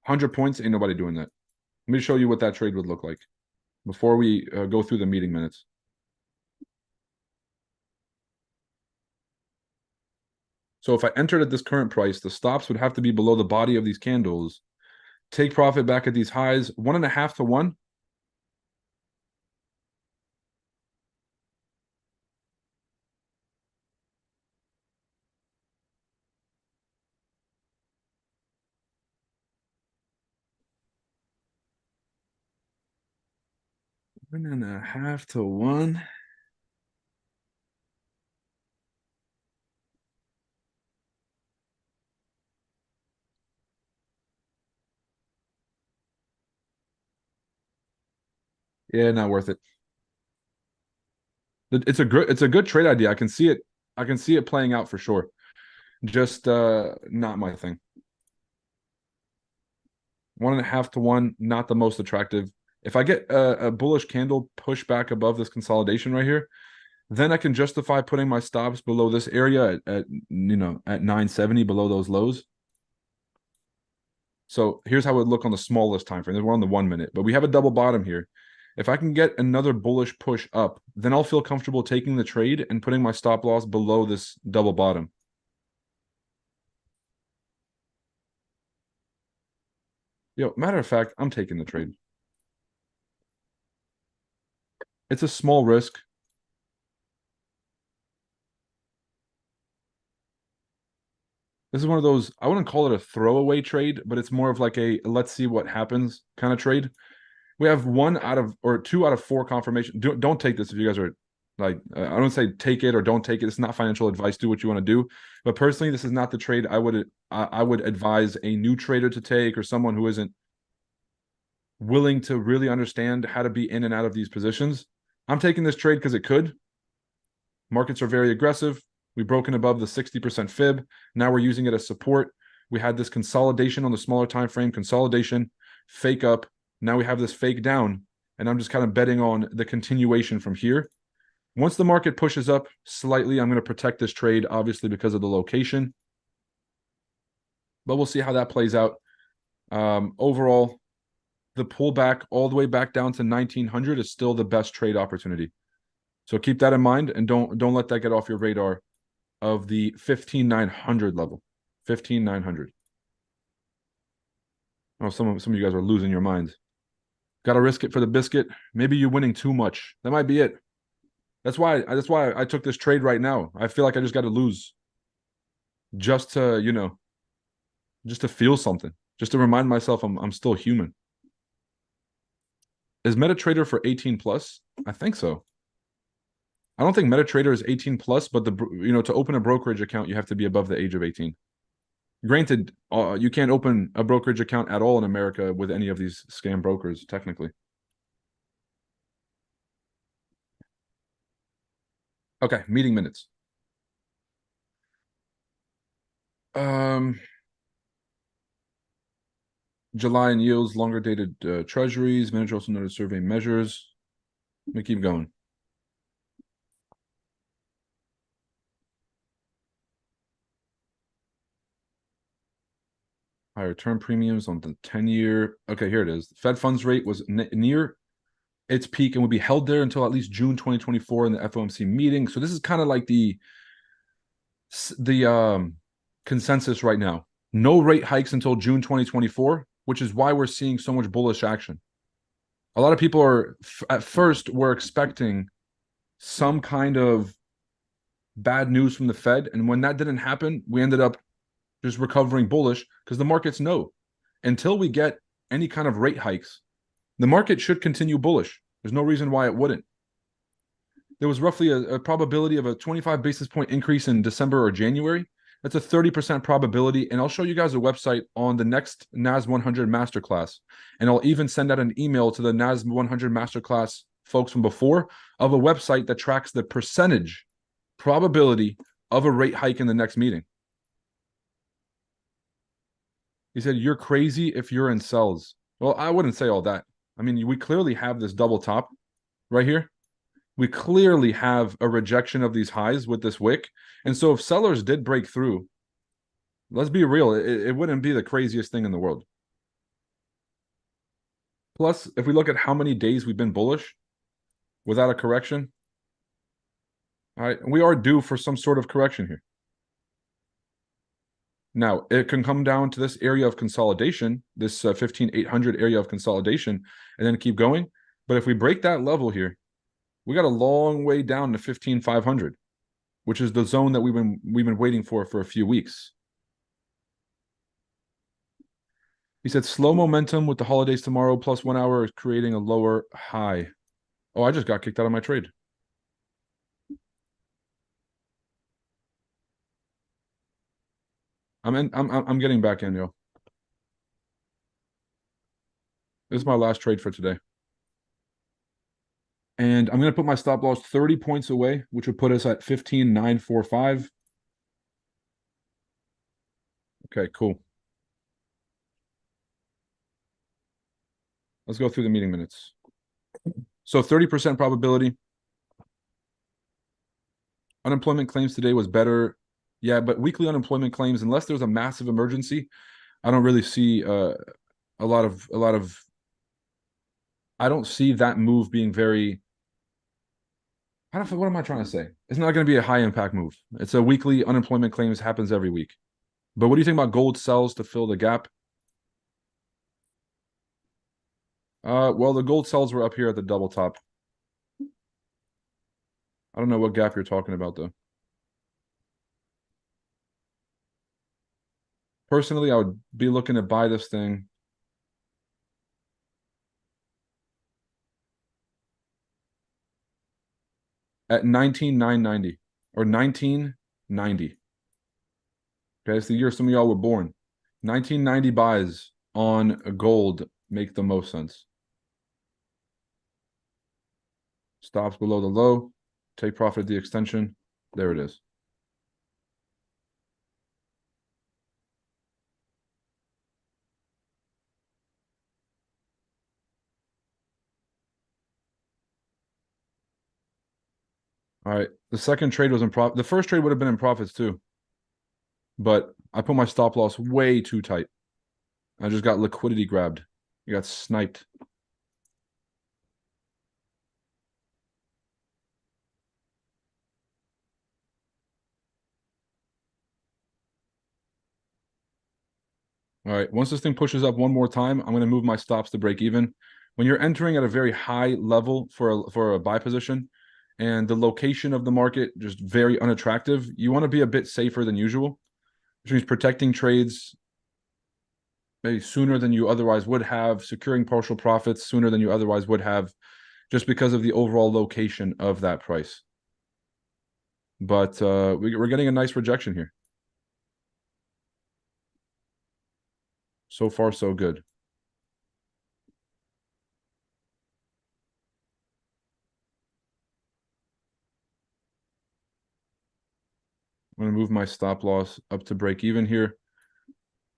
100 points, ain't nobody doing that. Let me show you what that trade would look like before we go through the meeting minutes. So if I entered at this current price, the stops would have to be below the body of these candles. Take profit back at these highs, 1.5 to 1. One and a half to 1. Yeah, not worth it. It's a good trade idea. I can see it. I can see it playing out for sure. Just not my thing. 1.5 to 1, not the most attractive. If I get a bullish candle push back above this consolidation right here, then I can justify putting my stops below this area at 970, below those lows. So here's how it would look on the smallest time frame. We're on the 1 minute, but we have a double bottom here. If I can get another bullish push up, then I'll feel comfortable taking the trade and putting my stop loss below this double bottom. Yo, matter of fact, I'm taking the trade. It's a small risk. This is one of those, I wouldn't call it a throwaway trade, but it's more of like a let's see what happens kind of trade. We have 2 out of 4 confirmation. Don't take this if you guys are like, I don't say take it or don't take it. It's not financial advice. Do what you want to do. But personally, this is not the trade I would advise a new trader to take, or someone who isn't willing to really understand how to be in and out of these positions. I'm taking this trade because it could. Markets are very aggressive. We've broken above the 60% fib. Now we're using it as support. We had this consolidation on the smaller time frame, consolidation, fake up. Now we have this fake down, and I'm just kind of betting on the continuation from here. Once the market pushes up slightly, I'm going to protect this trade, obviously, because of the location. But we'll see how that plays out. Overall, the pullback all the way back down to 1900 is still the best trade opportunity. So keep that in mind, and don't let that get off your radar of the 15,900 level. 15,900. Oh, some of you guys are losing your minds. Got to risk it for the biscuit. Maybe you're winning too much. That might be it. That's why I took this trade right now. I feel like I just got to lose just to, just to feel something, just to remind myself I'm still human. Is MetaTrader for 18 plus? I think so. I don't think MetaTrader is 18 plus, but to open a brokerage account, you have to be above the age of 18. Granted, you can't open a brokerage account at all in America with any of these scam brokers, technically. Okay, meeting minutes. July and yields, longer dated treasuries. Manager also noted survey measures. Let me keep going. Higher term premiums on the 10-year. Okay, here it is. The Fed funds rate was near its peak and would be held there until at least June 2024 in the FOMC meeting. So this is kind of like the consensus right now. No rate hikes until June 2024, which is why we're seeing so much bullish action. A lot of people are at first were expecting some kind of bad news from the Fed, and when that didn't happen, we ended up just recovering bullish because the markets know until we get any kind of rate hikes, the market should continue bullish. There's no reason why it wouldn't. There was roughly a probability of a 25 basis point increase in December or January. That's a 30% probability. And I'll show you guys a website on the next NAS100 masterclass. And I'll even send out an email to the NAS100 masterclass folks from before of a website that tracks the percentage probability of a rate hike in the next meeting. He said, you're crazy if you're in sells. Well, I wouldn't say all that. I mean, we clearly have this double top right here. We clearly have a rejection of these highs with this wick. And so if sellers did break through, let's be real, it wouldn't be the craziest thing in the world. Plus, if we look at how many days we've been bullish without a correction, all right, we are due for some sort of correction here. Now, it can come down to this area of consolidation, this 15,800 area of consolidation, and then keep going. But if we break that level here, we got a long way down to 15,500, which is the zone that we've been waiting for a few weeks. He said slow momentum with the holidays tomorrow plus 1 hour is creating a lower high. Oh, I just got kicked out of my trade. I'm getting back in, yo. This is my last trade for today. And I'm going to put my stop loss 30 points away, which would put us at 15,945. Okay, cool. Let's go through the meeting minutes. So 30% probability. Unemployment claims today was better. Yeah, but weekly unemployment claims, unless there's a massive emergency, I don't really see a lot of I don't see that move being very. I don't. What am I trying to say? It's not going to be a high impact move. It's a weekly unemployment claims happens every week. But what do you think about gold sells to fill the gap? Well, the gold sells were up here at the double top. I don't know what gap you're talking about though. Personally, I would be looking to buy this thing at 19,990 or 1990. Okay, it's the year some of y'all were born. 1990 buys on gold make the most sense. Stops below the low, take profit at the extension. There it is. All right. The second trade was in profit. The first trade would have been in profits too. But I put my stop loss way too tight. I just got liquidity grabbed. You got sniped. All right. Once this thing pushes up one more time, I'm going to move my stops to break even. When you're entering at a very high level for a buy position and the location of the market just very unattractive, you want to be a bit safer than usual, which means protecting trades maybe sooner than you otherwise would have, securing partial profits sooner than you otherwise would have, just because of the overall location of that price. But we're getting a nice rejection here. So far, so good. I'm going to move my stop loss up to break even here.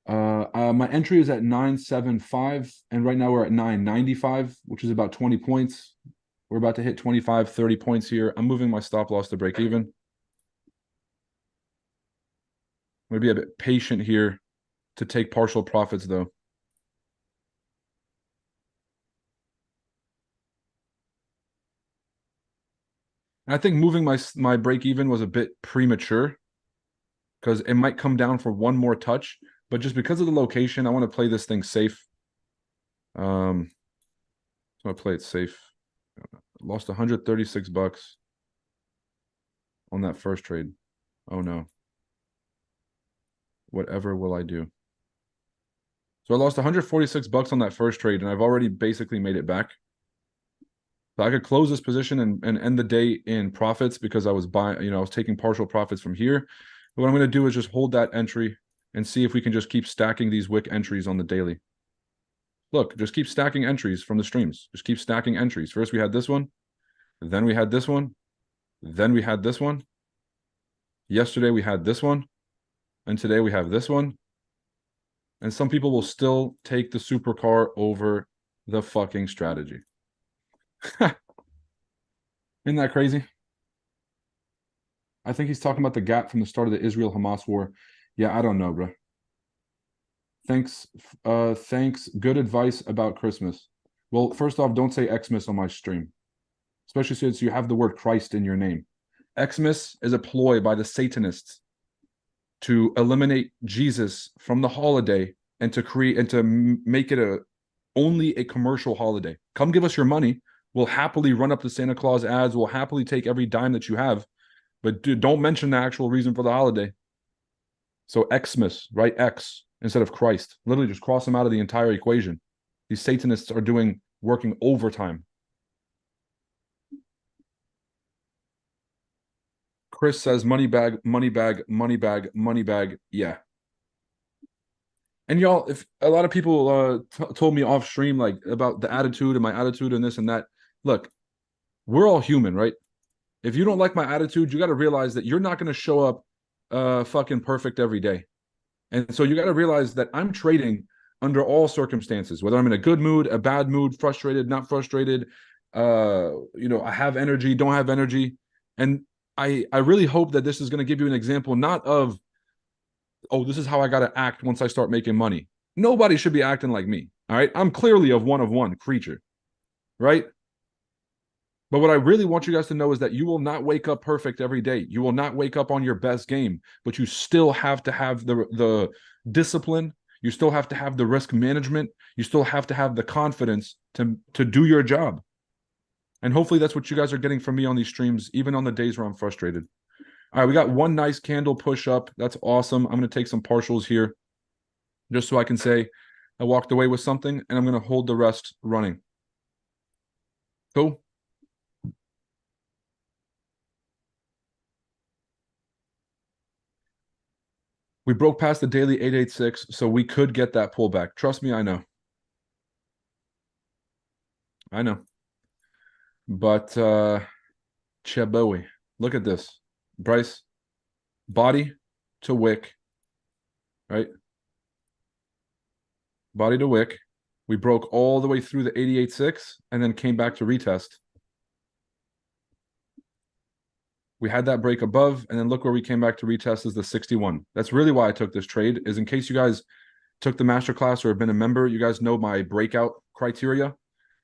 My entry is at 975, and right now we're at 995, which is about 20 points. We're about to hit 25, 30 points here. I'm moving my stop loss to break even. I'm going to be a bit patient here to take partial profits, though. And I think moving my break even was a bit premature because it might come down for one more touch. But just because of the location, I want to play this thing safe. So I'm going to play it safe. Lost 136 bucks on that first trade. Oh no. Whatever will I do? So I lost 146 bucks on that first trade, and I've already basically made it back. So I could close this position and end the day in profits because I was buying, I was taking partial profits from here. But what I'm going to do is just hold that entry and see if we can just keep stacking these wick entries on the daily. Look, just keep stacking entries from the streams. Just keep stacking entries. First we had this one, then we had this one, then we had this one. Yesterday we had this one, and today we have this one. And some people will still take the supercar over the fucking strategy. Isn't that crazy? I think he's talking about the gap from the start of the Israel-Hamas war. Yeah, I don't know, bro. Thanks. Thanks. Good advice about Christmas. Well, first off, don't say Xmas on my stream, especially since you have the word Christ in your name. Xmas is a ploy by the Satanists to eliminate Jesus from the holiday and to create and to make it only a commercial holiday. Come give us your money. We'll happily run up the Santa Claus ads. We'll happily take every dime that you have, but dude, don't mention the actual reason for the holiday. So Xmas, right? X instead of Christ. Literally just cross them out of the entire equation. These Satanists are working overtime. Chris says money bag, money bag, money bag, money bag. Yeah. And y'all, if a lot of people told me off stream like about the attitude and my attitude and this and that, look, we're all human, right? If you don't like my attitude, you got to realize that you're not going to show up fucking perfect every day. And so you got to realize that I'm trading under all circumstances, whether I'm in a good mood, a bad mood, frustrated, not frustrated, I have energy, don't have energy. And I really hope that this is going to give you an example, not of, oh, this is how I got to act once I start making money. Nobody should be acting like me. All right. I'm clearly a one of one creature, right? But what I really want you guys to know is that you will not wake up perfect every day. You will not wake up on your best game, but you still have to have the discipline. You still have to have the risk management. You still have to have the confidence to do your job. And hopefully that's what you guys are getting from me on these streams, even on the days where I'm frustrated. All right, we got one nice candle push up. That's awesome. I'm going to take some partials here just so I can say I walked away with something, and I'm going to hold the rest running. Cool. We broke past the daily 886, so we could get that pullback. Trust me, I know. I know. But Chebowie, look at this. Bryce, body to wick, right? Body to wick. We broke all the way through the 88.6 and then came back to retest. We had that break above, and then look where we came back to retest is the 61. That's really why I took this trade, is in case you guys took the masterclass or have been a member, you guys know my breakout criteria.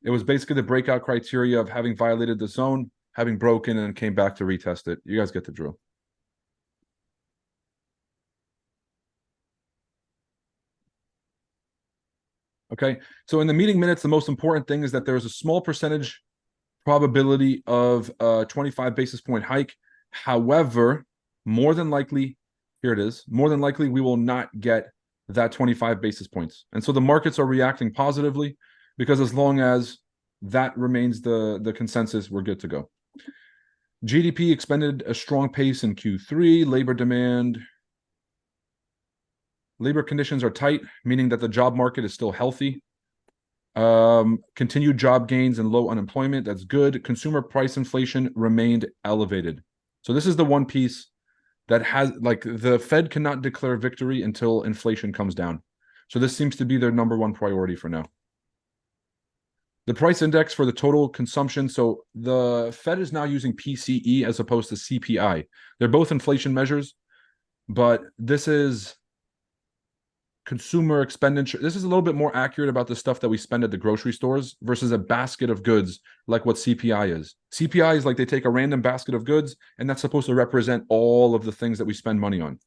It was basically the breakout criteria of having violated the zone, having broken, and came back to retest it. You guys get the drill. Okay, so in the meeting minutes, the most important thing is that there is a small percentage probability of a 25 basis point hike. However, more than likely, here it is, more than likely we will not get that 25 basis points. And so the markets are reacting positively because as long as that remains the consensus, we're good to go. GDP expended a strong pace in Q3. Labor conditions are tight, meaning that the job market is still healthy. Continued job gains and low unemployment. That's good. Consumer price inflation remained elevated. So this is the one piece that has, like, the Fed cannot declare victory until inflation comes down. So this seems to be their number one priority for now. The price index for the total consumption. So the Fed is now using PCE as opposed to CPI. They're both inflation measures, but this is consumer expenditure. This is a little bit more accurate about the stuff that we spend at the grocery stores versus a basket of goods like what CPI is. CPI is like they take a random basket of goods, and that's supposed to represent all of the things that we spend money on.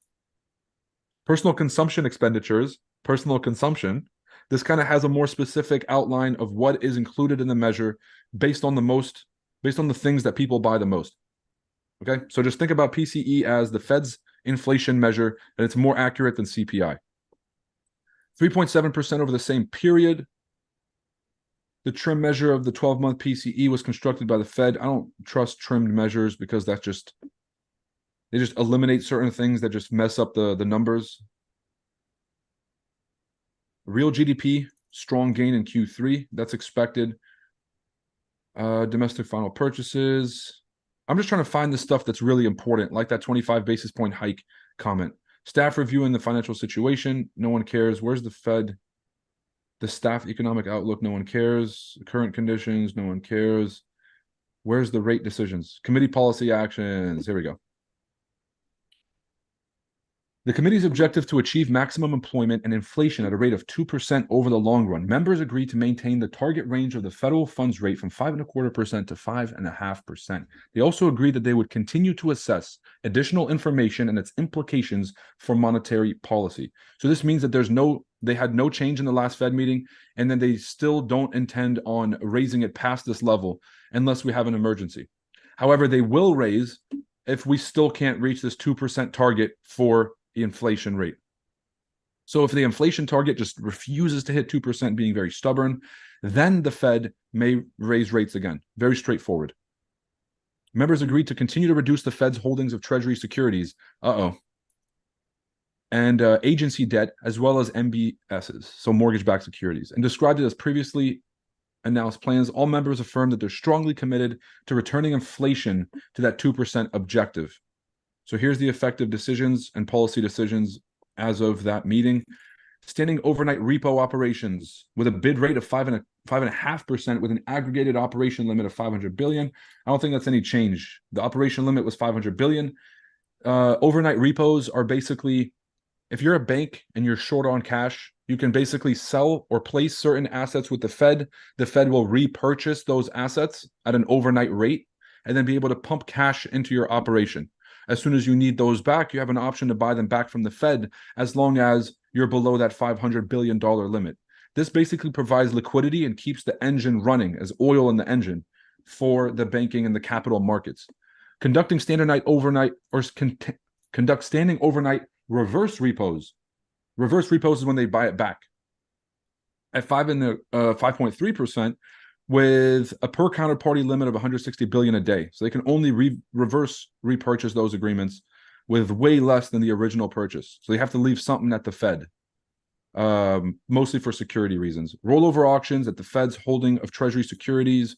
Personal consumption expenditures, personal consumption, this kind of has a more specific outline of what is included in the measure based on the things that people buy the most. Okay, so just think about PCE as the Fed's inflation measure, and it's more accurate than CPI. 3.7% over the same period. The trim measure of the 12-month PCE was constructed by the Fed. I don't trust trimmed measures because they just eliminate certain things that just mess up the numbers. Real GDP, strong gain in Q3. That's expected. Domestic final purchases. I'm just trying to find the stuff that's really important, like that 25 basis point hike comment. Staff reviewing the financial situation. No one cares. Where's the Fed? The staff economic outlook. No one cares. Current conditions. No one cares. Where's the rate decisions? Committee policy actions. Here we go. The committee's objective to achieve maximum employment and inflation at a rate of 2% over the long run. Members agreed to maintain the target range of the federal funds rate from 5.25% to 5.5%. They also agreed that they would continue to assess additional information and its implications for monetary policy. So this means that they had no change in the last Fed meeting, and then they still don't intend on raising it past this level unless we have an emergency. However, they will raise if we still can't reach this 2% target for the inflation rate. So if the inflation target just refuses to hit 2%, being very stubborn, then the Fed may raise rates again. Very straightforward. Members agreed to continue to reduce the Fed's holdings of Treasury securities. And agency debt, as well as MBSs, so mortgage-backed securities, and described it as previously announced plans. All members affirmed that they're strongly committed to returning inflation to that 2% objective. So here's the effective decisions and policy decisions as of that meeting. Standing overnight repo operations with a bid rate of 5.5% with an aggregated operation limit of 500 billion. I don't think that's any change. The operation limit was 500 billion. Overnight repos are basically, if you're a bank and you're short on cash You can basically sell or place certain assets with the Fed. The Fed will repurchase those assets at an overnight rate and then be able to pump cash into your operation. As soon as you need those back, you have an option to buy them back from the Fed as long as you're below that $500 billion limit. This basically provides liquidity and keeps the engine running as oil in the engine for the banking and the capital markets. Conducting standing overnight reverse repos. Reverse repos is when they buy it back at 5.3% with a per counterparty limit of 160 billion a day. So they can only reverse repurchase those agreements with way less than the original purchase. So they have to leave something at the Fed, mostly for security reasons. Rollover auctions at the Fed's holding of Treasury securities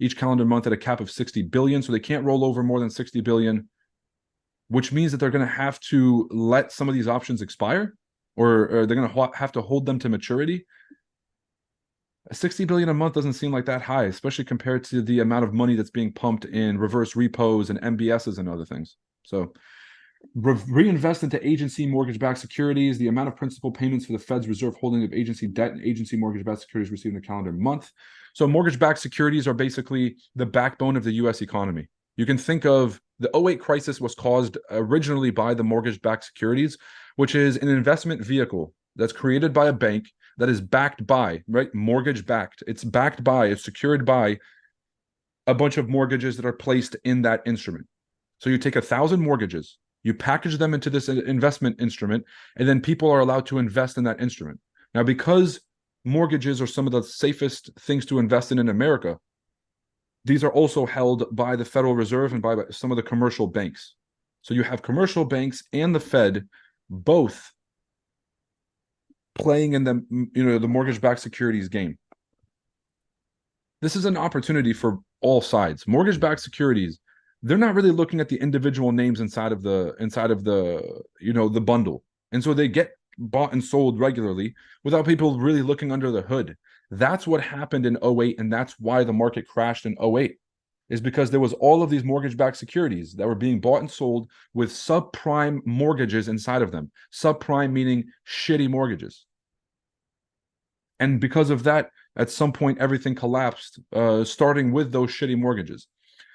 each calendar month at a cap of 60 billion. So they can't roll over more than 60 billion, which means that they're going to have to let some of these options expire, or they're going to have to hold them to maturity. 60 billion a month doesn't seem like that high, especially compared to the amount of money that's being pumped in reverse repos and MBSs and other things. So reinvest into agency mortgage-backed securities. The amount of principal payments for the Fed's reserve holding of agency debt and agency mortgage-backed securities received in the calendar month. So mortgage-backed securities are basically the backbone of the U.S. economy. You can think of the 2008 crisis was caused originally by the mortgage-backed securities, which is an investment vehicle that's created by a bank that is backed by, right, mortgage-backed. It's backed by, it's secured by a bunch of mortgages that are placed in that instrument. So you take 1,000 mortgages, you package them into this investment instrument, and then people are allowed to invest in that instrument. Now, because mortgages are some of the safest things to invest in America, these are also held by the Federal Reserve and by some of the commercial banks. So you have commercial banks and the Fed both playing in the mortgage-backed securities game. This is an opportunity for all sides. Mortgage-backed securities, they're not really looking at the individual names inside of the the bundle. And so they get bought and sold regularly without people really looking under the hood. That's what happened in 2008, and that's why the market crashed in 2008, is because there was all of these mortgage-backed securities that were being bought and sold with subprime mortgages inside of them. Subprime meaning shitty mortgages. And because of that, at some point, everything collapsed, starting with those shitty mortgages.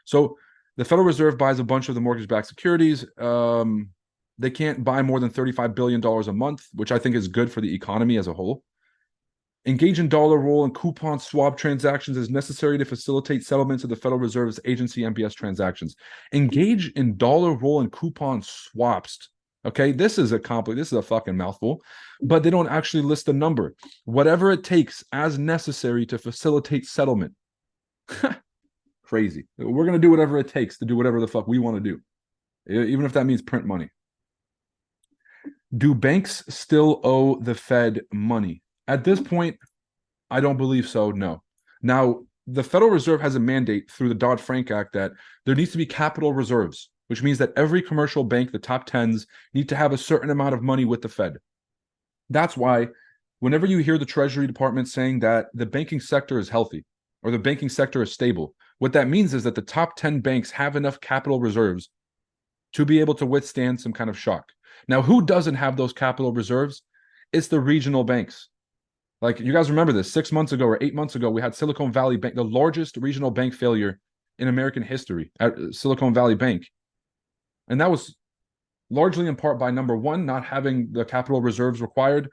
So the Federal Reserve buys a bunch of the mortgage-backed securities. They can't buy more than $35 billion a month, which I think is good for the economy as a whole. Engage in dollar roll and coupon swap transactions as necessary to facilitate settlements of the Federal Reserve's agency MBS transactions. Engage in dollar roll and coupon swaps. Okay, this is a fucking mouthful, but they don't actually list a number. Whatever it takes as necessary to facilitate settlement. Crazy. We're going to do whatever it takes to do whatever the fuck we want to do, even if that means print money. Do banks still owe the Fed money? At this point, I don't believe so, no. Now, the Federal Reserve has a mandate through the Dodd-Frank Act that there needs to be capital reserves, which means that every commercial bank, the top 10s, need to have a certain amount of money with the Fed. That's why whenever you hear the Treasury Department saying that the banking sector is healthy or the banking sector is stable, what that means is that the top 10 banks have enough capital reserves to be able to withstand some kind of shock. Now, who doesn't have those capital reserves? It's the regional banks. Like, you guys remember this, 6 months ago or 8 months ago, we had Silicon Valley Bank, the largest regional bank failure in American history at Silicon Valley Bank. And that was largely in part by, number one, not having the capital reserves required.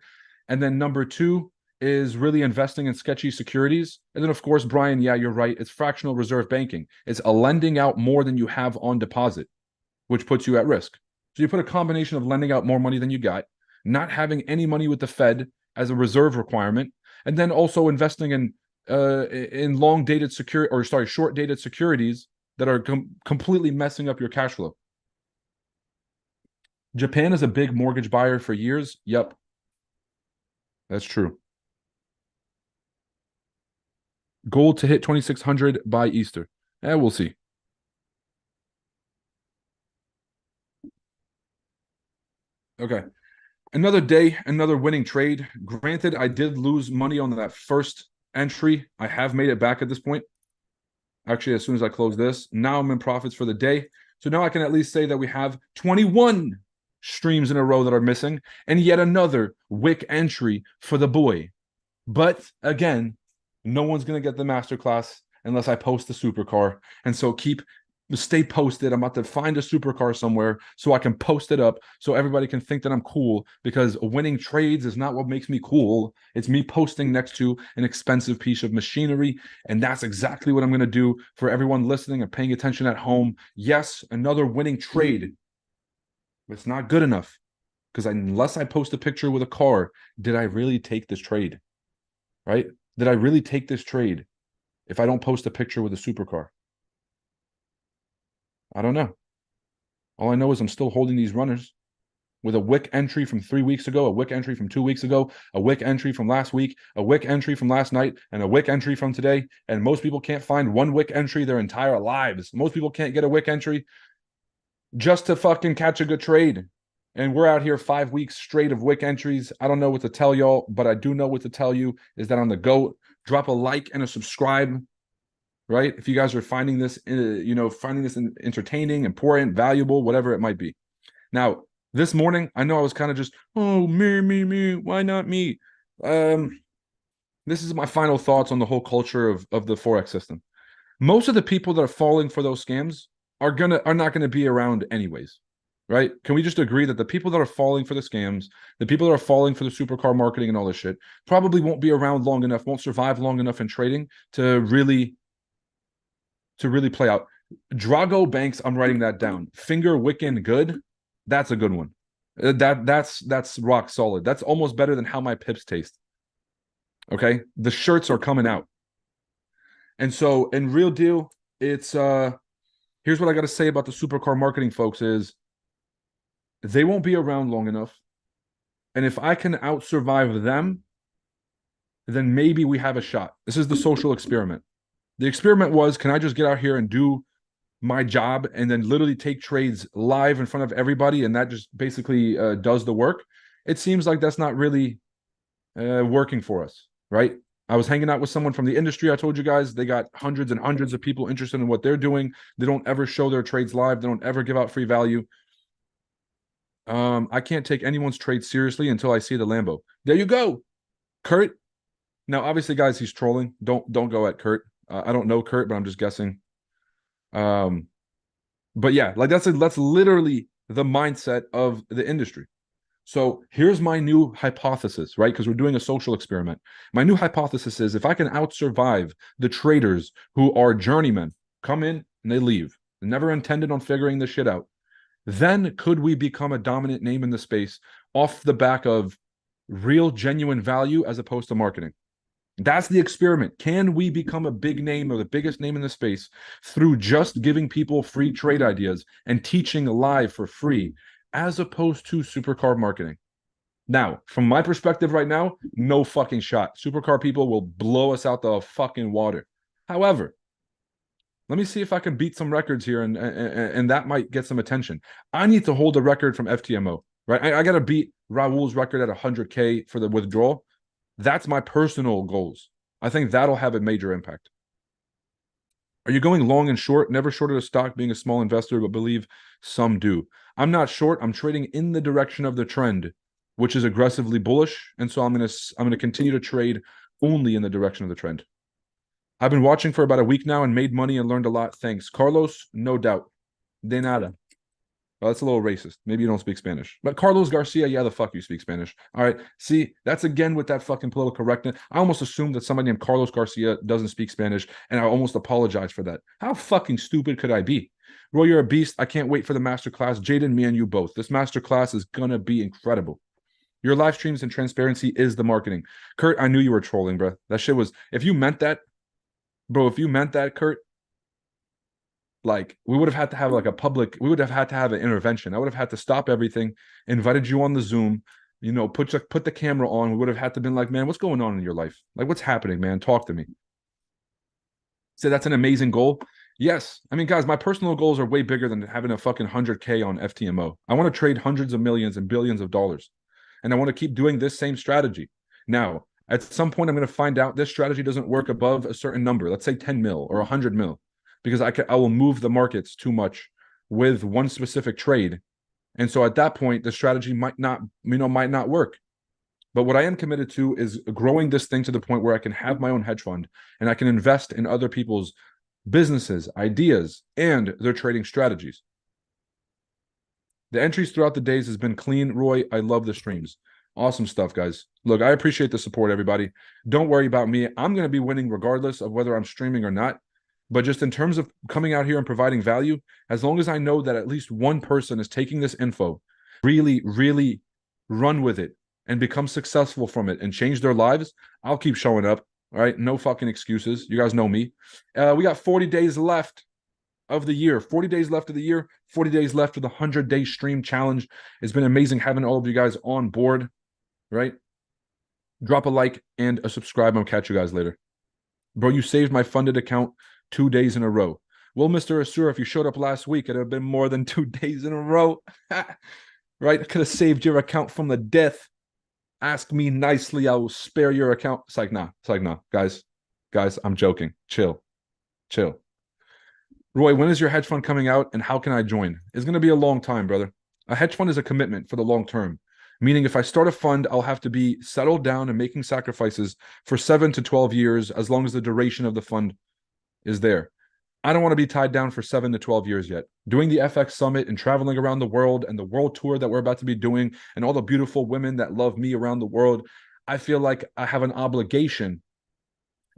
And then number two is really investing in sketchy securities. And then, of course, Brian, yeah, you're right. It's fractional reserve banking. It's a lending out more than you have on deposit, which puts you at risk. So you put a combination of lending out more money than you got, not having any money with the Fed as a reserve requirement, and then also investing in long-dated short-dated securities that are completely messing up your cash flow. Japan is a big mortgage buyer for years. Yep. That's true. Gold to hit 2,600 by Easter. We'll see. Okay. Another day, another winning trade. Granted, I did lose money on that first entry. I have made it back at this point. Actually, as soon as I close this, now I'm in profits for the day. So now I can at least say that we have 21 streams in a row that are missing, and yet another wick entry for the boy. But again, no one's gonna get the masterclass unless I post the supercar. And so stay posted. I'm about to find a supercar somewhere so I can post it up so everybody can think that I'm cool, because winning trades is not what makes me cool. It's me posting next to an expensive piece of machinery. And that's exactly what I'm going to do for everyone listening and paying attention at home. Yes, another winning trade. It's not good enough, because unless I post a picture with a car, did I really take this trade? Right? Did I really take this trade if I don't post a picture with a supercar? I don't know. All I know is I'm still holding these runners with a wick entry from 3 weeks ago, a wick entry from 2 weeks ago, a wick entry from last week, a wick entry from last night, and a wick entry from today. And most people can't find one wick entry their entire lives. Most people can't get a wick entry just to fucking catch a good trade. And we're out here 5 weeks straight of wick entries. I don't know what to tell y'all, but I do know what to tell you is that on the go, drop a like and a subscribe. Right? If you guys are finding this, finding this entertaining, important, valuable, whatever it might be. Now, this morning, I know I was kind of just, oh, me, why not me? This is my final thoughts on the whole culture of the Forex system. Most of the people that are falling for those scams are not gonna be around anyways, right? Can we just agree that the people that are falling for the scams, the people that are falling for the supercar marketing and all this shit, probably won't be around long enough, won't survive long enough in trading to really play out. Drago Banks, I'm writing that down. Finger Wiccan good, that's a good one. That's rock solid. That's almost better than how my pips taste. Okay, the shirts are coming out, and so in real deal, it's here's what I got to say about the supercar marketing folks is they won't be around long enough, and if I can out survive them, then maybe we have a shot. This is the social experiment. The experiment was, can I just get out here and do my job and then literally take trades live in front of everybody, and that just basically does the work? It seems like that's not really working for us, right? I was hanging out with someone from the industry. I told you guys they got hundreds and hundreds of people interested in what they're doing. They don't ever show their trades live. They don't ever give out free value. I can't take anyone's trade seriously until I see the Lambo. There you go, Kurt. Now, obviously, guys, he's trolling. Don't go at Kurt. I don't know Kurt, but I'm just guessing. But yeah, like that's literally the mindset of the industry. So here's my new hypothesis, right? Because we're doing a social experiment. My new hypothesis is if I can out survive the traders who are journeymen, come in and they leave, never intended on figuring this shit out, then could we become a dominant name in the space off the back of real, genuine value as opposed to marketing? That's the experiment. Can we become a big name or the biggest name in the space through just giving people free trade ideas and teaching live for free, as opposed to supercar marketing? Now, from my perspective right now, no fucking shot. Supercar people will blow us out the fucking water. However, let me see if I can beat some records here, and that might get some attention. I need to hold a record from FTMO, right? I got to beat Raul's record at 100K for the withdrawal. That's my personal goals. I think that'll have a major impact. Are you going long and short? Never shorted a stock being a small investor, but believe some do. I'm not short. I'm trading in the direction of the trend, which is aggressively bullish. And so I'm gonna continue to trade only in the direction of the trend. I've been watching for about a week now and made money and learned a lot. Thanks. Carlos, no doubt. De nada. Well, that's a little racist. Maybe you don't speak Spanish. But Carlos Garcia, yeah, the fuck you speak Spanish. All right. See, that's again with that fucking political correctness. I almost assumed that somebody named Carlos Garcia doesn't speak Spanish, and I almost apologize for that. How fucking stupid could I be? Roy, you're a beast. I can't wait for the masterclass. Jaden, me and you both. This masterclass is going to be incredible. Your live streams and transparency is the marketing. Kurt, I knew you were trolling, bro. That shit was, if you meant that, bro, if you meant that, Kurt, like we would have had to have like a public, we would have had to have an intervention. I would have had to stop everything, invited you on the Zoom, put the camera on. We would have had to been like, man, what's going on in your life? Like, what's happening, man? Talk to me. So that's an amazing goal. Yes. I mean, guys, my personal goals are way bigger than having a fucking 100K on FTMO. I want to trade hundreds of millions and billions of dollars. And I want to keep doing this same strategy. Now, at some point, I'm going to find out this strategy doesn't work above a certain number. Let's say 10 mil or 100 mil. Because I will move the markets too much with one specific trade, And so at that point, the strategy might not work. But what I am committed to is growing this thing to the point where I can have my own hedge fund and I can invest in other people's businesses, ideas, and their trading strategies. The entries throughout the days has been clean. Roy, I love the streams. Awesome stuff, guys. Look, I appreciate the support, everybody. Don't worry about me. I'm going to be winning regardless of whether I'm streaming or not. But just in terms of coming out here and providing value, as long as I know that at least one person is taking this info, really, really run with it and become successful from it and change their lives, I'll keep showing up. All right. No fucking excuses. You guys know me. We got 40 days left of the year, 40 days left of the year, 40 days left of the 100-day stream challenge. It's been amazing having all of you guys on board, right? Drop a like and a subscribe. I'll catch you guys later. Bro, you saved my funded account 2 days in a row. Well, Mr. Asura, if you showed up last week, it'd have been more than 2 days in a row. Right? I could have saved your account from the death. Ask me nicely, I will spare your account. It's like, nah. It's like, nah. Guys, I'm joking. Chill. Roy, when is your hedge fund coming out and how can I join? It's going to be a long time, brother. A hedge fund is a commitment for the long term, meaning if I start a fund, I'll have to be settled down and making sacrifices for 7 to 12 years, as long as the duration of the fund is there. I don't want to be tied down for 7 to 12 years yet. Doing the FX Summit and traveling around the world and the world tour that we're about to be doing and all the beautiful women that love me around the world, I feel like I have an obligation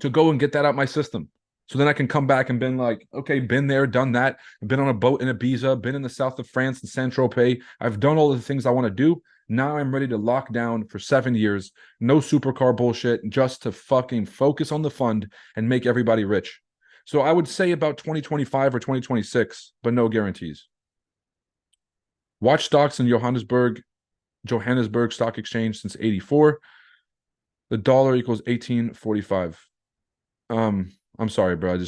to go and get that out my system. So then I can come back and been like, okay, been there, done that. I've been on a boat in Ibiza, been in the south of France and Saint-Tropez. I've done all the things I want to do. Now I'm ready to lock down for 7 years. No supercar bullshit, just to fucking focus on the fund and make everybody rich. So I would say about 2025 or 2026, but no guarantees. Watch stocks in Johannesburg Stock Exchange since 84. The dollar equals 18.45. I'm sorry, bro.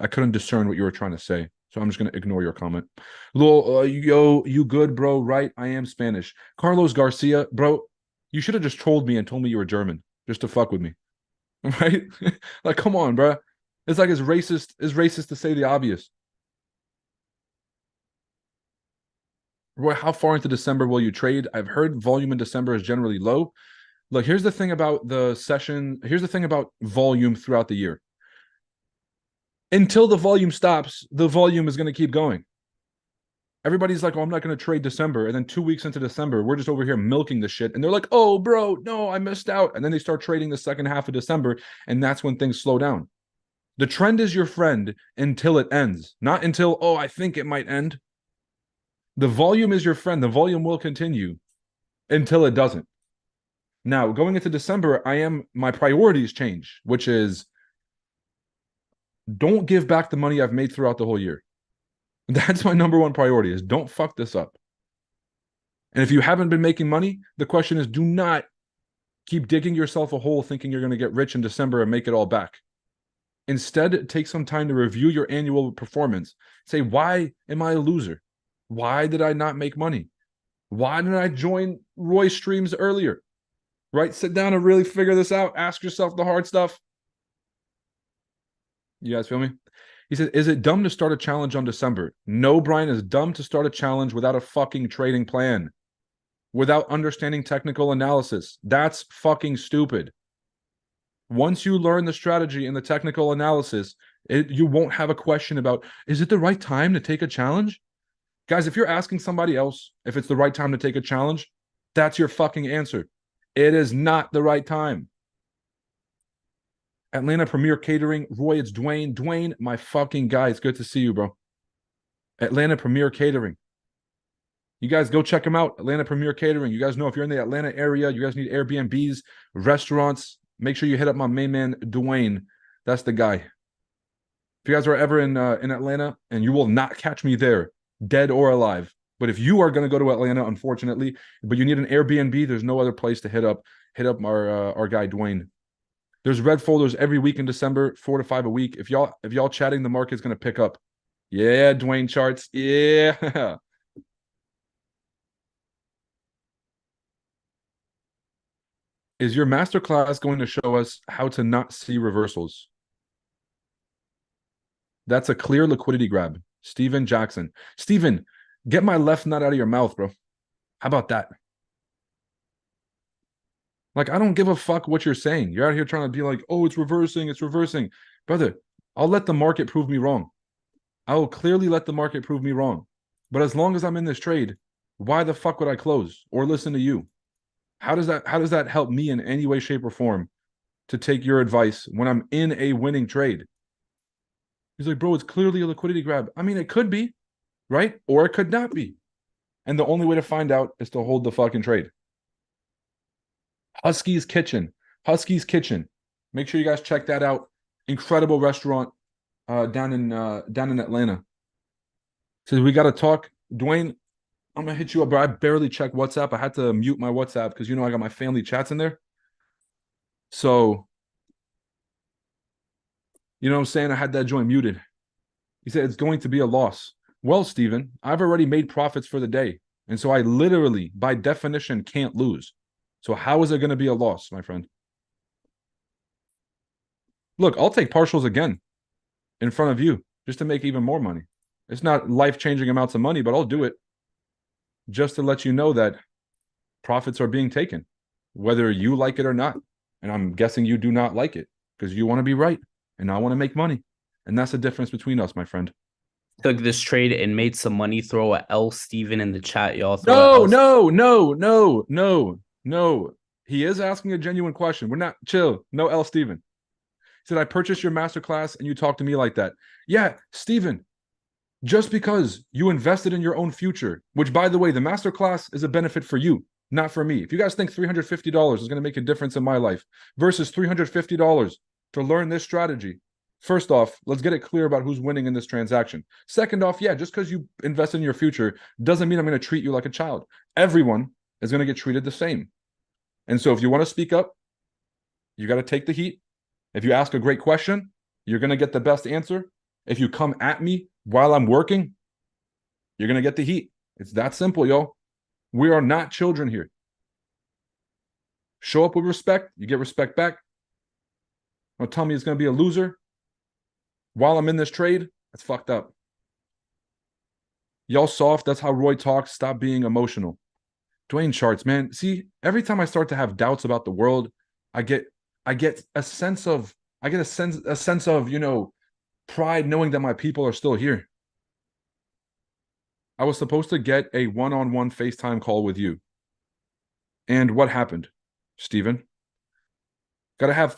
I couldn't discern what you were trying to say. So I'm just going to ignore your comment. Yo, you good, bro? Right? I am Spanish. Carlos Garcia, bro, you should have just trolled me and told me you were German just to fuck with me. Right? Like, come on, bro. It's like it's racist to say the obvious. Roy, how far into December will you trade? I've heard volume in December is generally low. Look, here's the thing about the session. Here's the thing about volume throughout the year. Until the volume stops, the volume is going to keep going. Everybody's like, oh, I'm not going to trade December. And then 2 weeks into December, we're just over here milking the shit. And they're like, oh, bro, no, I missed out. And then they start trading the second half of December. And that's when things slow down. The trend is your friend until it ends, not until, oh, I think it might end. The volume is your friend. The volume will continue until it doesn't. Now, going into December, my priorities change, which is don't give back the money I've made throughout the whole year. That's my number one priority, is don't fuck this up. And if you haven't been making money, the question is, do not keep digging yourself a hole thinking you're going to get rich in December and make it all back. Instead, take some time to review your annual performance. Say, why am I a loser? Why did I not make money? Why didn't I join Roy streams earlier? Right? Sit down and really figure this out. Ask yourself the hard stuff. You guys feel me? He said, is it dumb to start a challenge on December? No, Brian, it's dumb to start a challenge without a fucking trading plan, without understanding technical analysis. That's fucking stupid. Once you learn the strategy and the technical analysis, you won't have a question about, is it the right time to take a challenge? Guys, if you're asking somebody else if it's the right time to take a challenge, that's your fucking answer. It is not the right time. Atlanta Premier Catering. Roy, it's Dwayne. Dwayne, my fucking guy. It's good to see you, bro. Atlanta Premier Catering. You guys go check them out. Atlanta Premier Catering. You guys know if you're in the Atlanta area, you guys need Airbnbs, restaurants, make sure you hit up my main man, Dwayne. That's the guy. If you guys are ever in Atlanta, and you will not catch me there, dead or alive. But if you are going to go to Atlanta, unfortunately, but you need an Airbnb, there's no other place to hit up our guy, Dwayne. There's red folders every week in December, 4 to 5 a week. If y'all chatting, the market's going to pick up. Yeah, Dwayne charts. Yeah. Is your masterclass going to show us how to not see reversals? That's a clear liquidity grab. Steven Jackson. Steven, get my left nut out of your mouth, bro. How about that? Like, I don't give a fuck what you're saying. You're out here trying to be like, oh, it's reversing, it's reversing. Brother, I'll let the market prove me wrong. I will clearly let the market prove me wrong. But as long as I'm in this trade, why the fuck would I close or listen to you? How does that help me in any way, shape, or form to take your advice when I'm in a winning trade? He's like, bro, it's clearly a liquidity grab. I mean, it could be, right? Or it could not be. And the only way to find out is to hold the fucking trade. Husky's Kitchen. Husky's Kitchen. Make sure you guys check that out. Incredible restaurant down in Atlanta. So we got to talk. Dwayne, I'm gonna hit you up, bro. I barely check WhatsApp. I had to mute my WhatsApp because I got my family chats in there. So, you know what I'm saying? I had that joint muted. He said it's going to be a loss. Well, Steven, I've already made profits for the day. And so I literally, by definition, can't lose. So how is it going to be a loss, my friend? Look, I'll take partials again in front of you just to make even more money. It's not life-changing amounts of money, but I'll do it just to let you know that profits are being taken, whether you like it or not. And I'm guessing you do not like it because you want to be right and I want to make money. And that's the difference between us, my friend. Took this trade and made some money. Throw a L Steven in the chat, y'all. No. He is asking a genuine question. We're not chill. No L Steven. He said, I purchased your masterclass and you talk to me like that. Yeah, Steven, just because you invested in your own future, which, by the way, the masterclass is a benefit for you, not for me. If you guys think $350 is going to make a difference in my life versus $350 to learn this strategy, first off, let's get it clear about who's winning in this transaction. Second off, yeah, just because you invest in your future doesn't mean I'm going to treat you like a child. Everyone is going to get treated the same. And so if you want to speak up, you got to take the heat. If you ask a great question, you're going to get the best answer. If you come at me while I'm working, you're going to get the heat. It's that simple, yo. We are not children here. Show up with respect, you get respect back. Don't tell me it's going to be a loser while I'm in this trade. That's fucked up. Y'all soft. That's how Roy talks. Stop being emotional. Dwayne charts, man. See, every time I start to have doubts about the world, I get a sense of pride knowing that my people are still here. I was supposed to get a one-on-one FaceTime call with you. And what happened, Steven? Got to have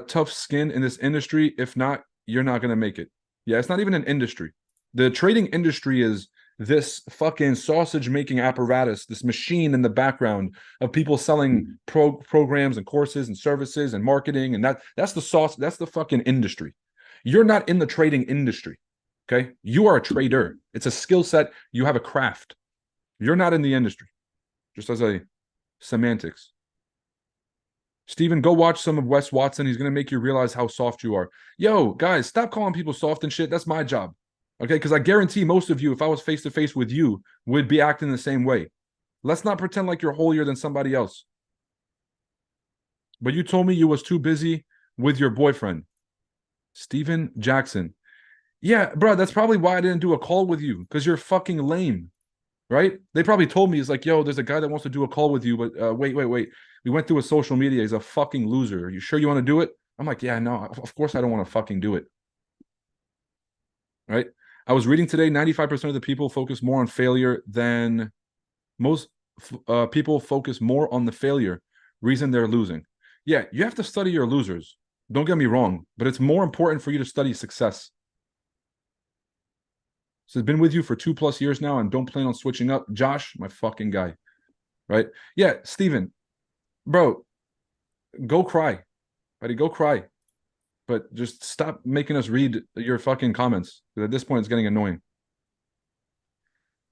tough skin in this industry. If not, you're not going to make it. Yeah, it's not even an industry. The trading industry is this fucking sausage-making apparatus, this machine in the background of people selling programs and courses and services and marketing, and that's the sauce. That's the fucking industry. You're not in the trading industry, okay? You are a trader. It's a skill set. You have a craft. You're not in the industry, just as a semantics. Steven, go watch some of Wes Watson. He's going to make you realize how soft you are. Yo, guys, stop calling people soft and shit. That's my job. Okay, because I guarantee most of you, if I was face-to-face with you, would be acting the same way. Let's not pretend like you're holier than somebody else. But you told me you was too busy with your boyfriend, Steven Jackson. Yeah, bro, that's probably why I didn't do a call with you, because you're fucking lame, right? They probably told me, it's like, yo, there's a guy that wants to do a call with you, but wait. We went through a social media. He's a fucking loser. Are you sure you want to do it? I'm like, yeah, no, of course I don't want to fucking do it. Right? I was reading today, 95% of the people focus more on failure than most people focus more on the failure reason they're losing. Yeah, you have to study your losers. Don't get me wrong, but it's more important for you to study success. So I've been with you for 2+ years now and don't plan on switching up. Josh, my fucking guy, right? Yeah, Steven, bro, go cry, buddy, go cry. But just stop making us read your fucking comments. Because at this point, it's getting annoying.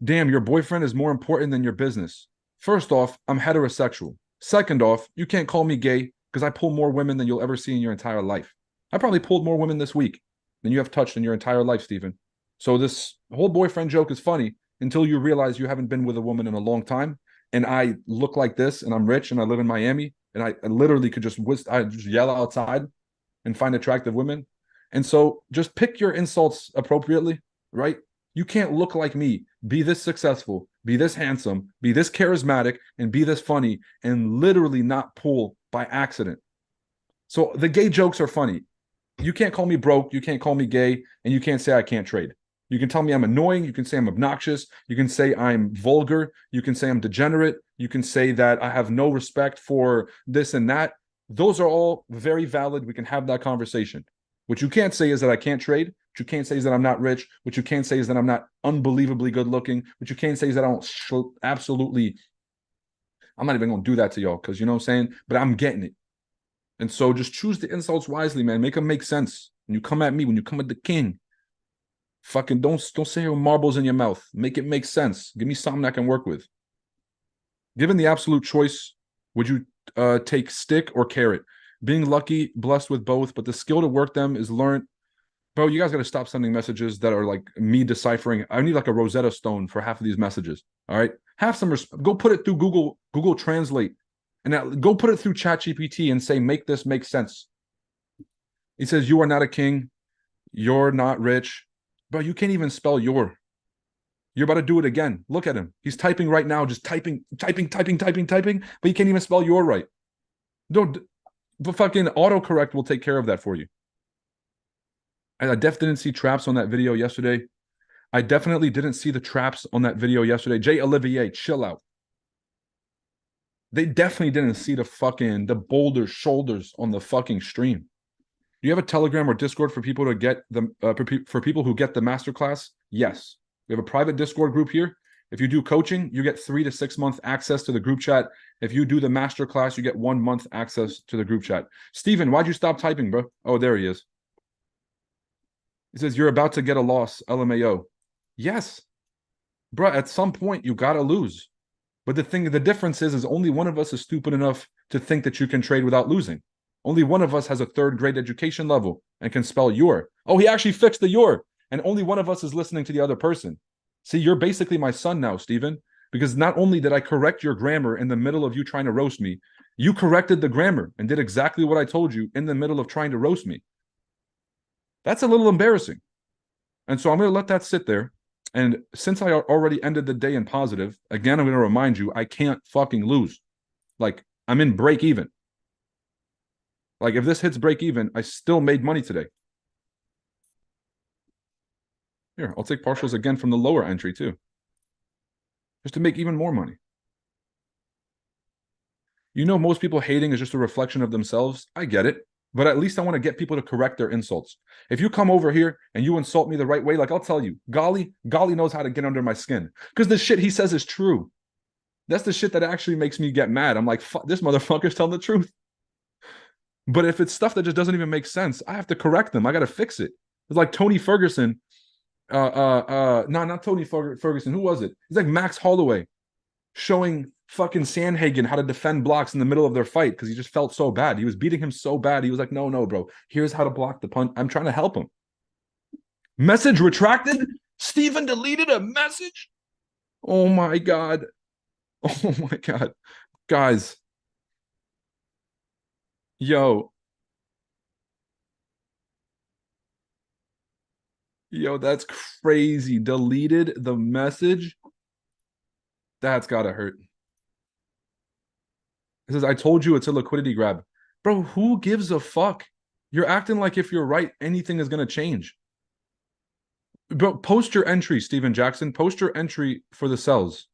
Damn, your boyfriend is more important than your business. First off, I'm heterosexual. Second off, you can't call me gay because I pull more women than you'll ever see in your entire life. I probably pulled more women this week than you have touched in your entire life, Steven. So this whole boyfriend joke is funny until you realize you haven't been with a woman in a long time. And I look like this and I'm rich and I live in Miami and I literally could just yell outside and find attractive women. And so just pick your insults appropriately, right? You can't look like me, be this successful, be this handsome, be this charismatic, and be this funny, and literally not pull by accident. So the gay jokes are funny. You can't call me broke, you can't call me gay, and you can't say I can't trade. You can tell me I'm annoying, you can say I'm obnoxious, you can say I'm vulgar, you can say I'm degenerate, you can say that I have no respect for this and that. Those are all very valid. We can have that conversation. What you can't say is that I can't trade. What you can't say is that I'm not rich. What you can't say is that I'm not unbelievably good looking. What you can't say is that I don't absolutely, I'm not even going to do that to y'all because you know what I'm saying? But I'm getting it. And so just choose the insults wisely, man. Make them make sense. When you come at me, when you come at the king, fucking don't say your marbles in your mouth. Make it make sense. Give me something I can work with. Given the absolute choice, would you take stick or carrot? Being lucky, blessed with both, but the skill to work them is learned. Bro, you guys got to stop sending messages that are like me deciphering. I need like a Rosetta Stone for half of these messages. All right, have some go put it through Google Translate, and go put it through ChatGPT and say make this make sense. He says you are not a king, you're not rich, bro. You can't even spell your. You're about to do it again. Look at him. He's typing right now, just typing, but he can't even spell your right. Don't. The fucking autocorrect will take care of that for you. I definitely didn't see traps on that video yesterday. I definitely didn't see the traps on that video yesterday. Jay Olivier, chill out. They definitely didn't see the boulder shoulders on the fucking stream. Do you have a Telegram or Discord for people to get the for people who get the masterclass? Yes. We have a private Discord group here. If you do coaching, you get 3 to 6 month access to the group chat. If you do the masterclass, you get 1 month access to the group chat. Steven, why'd you stop typing, bro? Oh, there he is. He says, you're about to get a loss, LMAO. Yes. Bro, at some point, you got to lose. But the difference is only one of us is stupid enough to think that you can trade without losing. Only one of us has a 3rd grade education level and can spell your. Oh, he actually fixed the your. And only one of us is listening to the other person. See, you're basically my son now, Steven, because not only did I correct your grammar in the middle of you trying to roast me, you corrected the grammar and did exactly what I told you in the middle of trying to roast me. That's a little embarrassing. And so I'm going to let that sit there. And since I already ended the day in positive, again, I'm going to remind you, I can't fucking lose. Like, I'm in break even. Like, if this hits break even, I still made money today. Here, I'll take partials again from the lower entry too, just to make even more money. You know, most people hating is just a reflection of themselves. I get it, but at least I want to get people to correct their insults. If you come over here and you insult me the right way, like I'll tell you, Golly knows how to get under my skin because the shit he says is true. That's the shit that actually makes me get mad. I'm like, fuck, this motherfucker's telling the truth. But if it's stuff that just doesn't even make sense, I have to correct them. I got to fix it. It's like Tony Ferguson. No, not Tony Ferguson. Who was it? It's like Max Holloway showing fucking Sandhagen how to defend blocks in the middle of their fight because he just felt so bad. He was beating him so bad. He was like, no, bro. Here's how to block the punch. I'm trying to help him. Message retracted? Steven deleted a message? Oh my God. Oh my God. Guys. Yo, that's crazy. Deleted the message. That's gotta hurt. It says, I told you it's a liquidity grab. Bro, who gives a fuck? You're acting like if you're right, anything is gonna change. Bro, post your entry, Steven Jackson. Post your entry for the sells.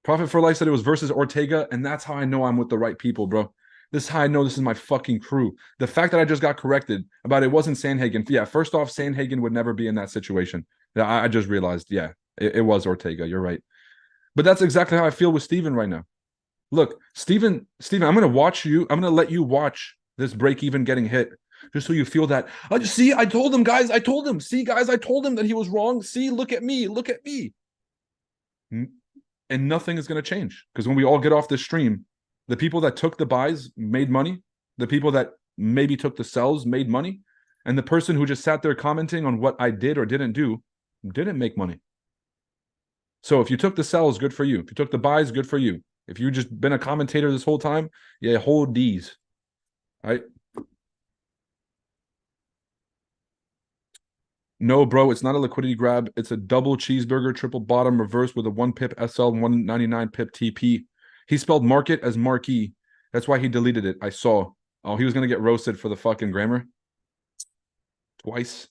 Profit for Life said it was versus Ortega, and that's how I know I'm with the right people, bro. This is how I know this is my fucking crew. The fact that I just got corrected about it wasn't Sandhagen. Yeah, first off, Sandhagen would never be in that situation. I just realized, yeah, it was Ortega. You're right. But that's exactly how I feel with Steven right now. Look, Steven, I'm going to watch you. I'm going to let you watch this break even getting hit just so you feel that. See, I told him, guys. I told him. See, guys, I told him that he was wrong. See, look at me. Look at me. And nothing is going to change because when we all get off this stream, the people that took the buys made money. The people that maybe took the sells made money. And the person who just sat there commenting on what I did or didn't do didn't make money. So if you took the sells, good for you. If you took the buys, good for you. If you've just been a commentator this whole time, yeah, hold these. All right. No, bro, it's not a liquidity grab. It's a double cheeseburger, triple bottom, reverse with a 1 pip SL, 199 pip TP. He spelled market as marquee. That's why he deleted it. I saw. Oh, he was gonna get roasted for the fucking grammar twice.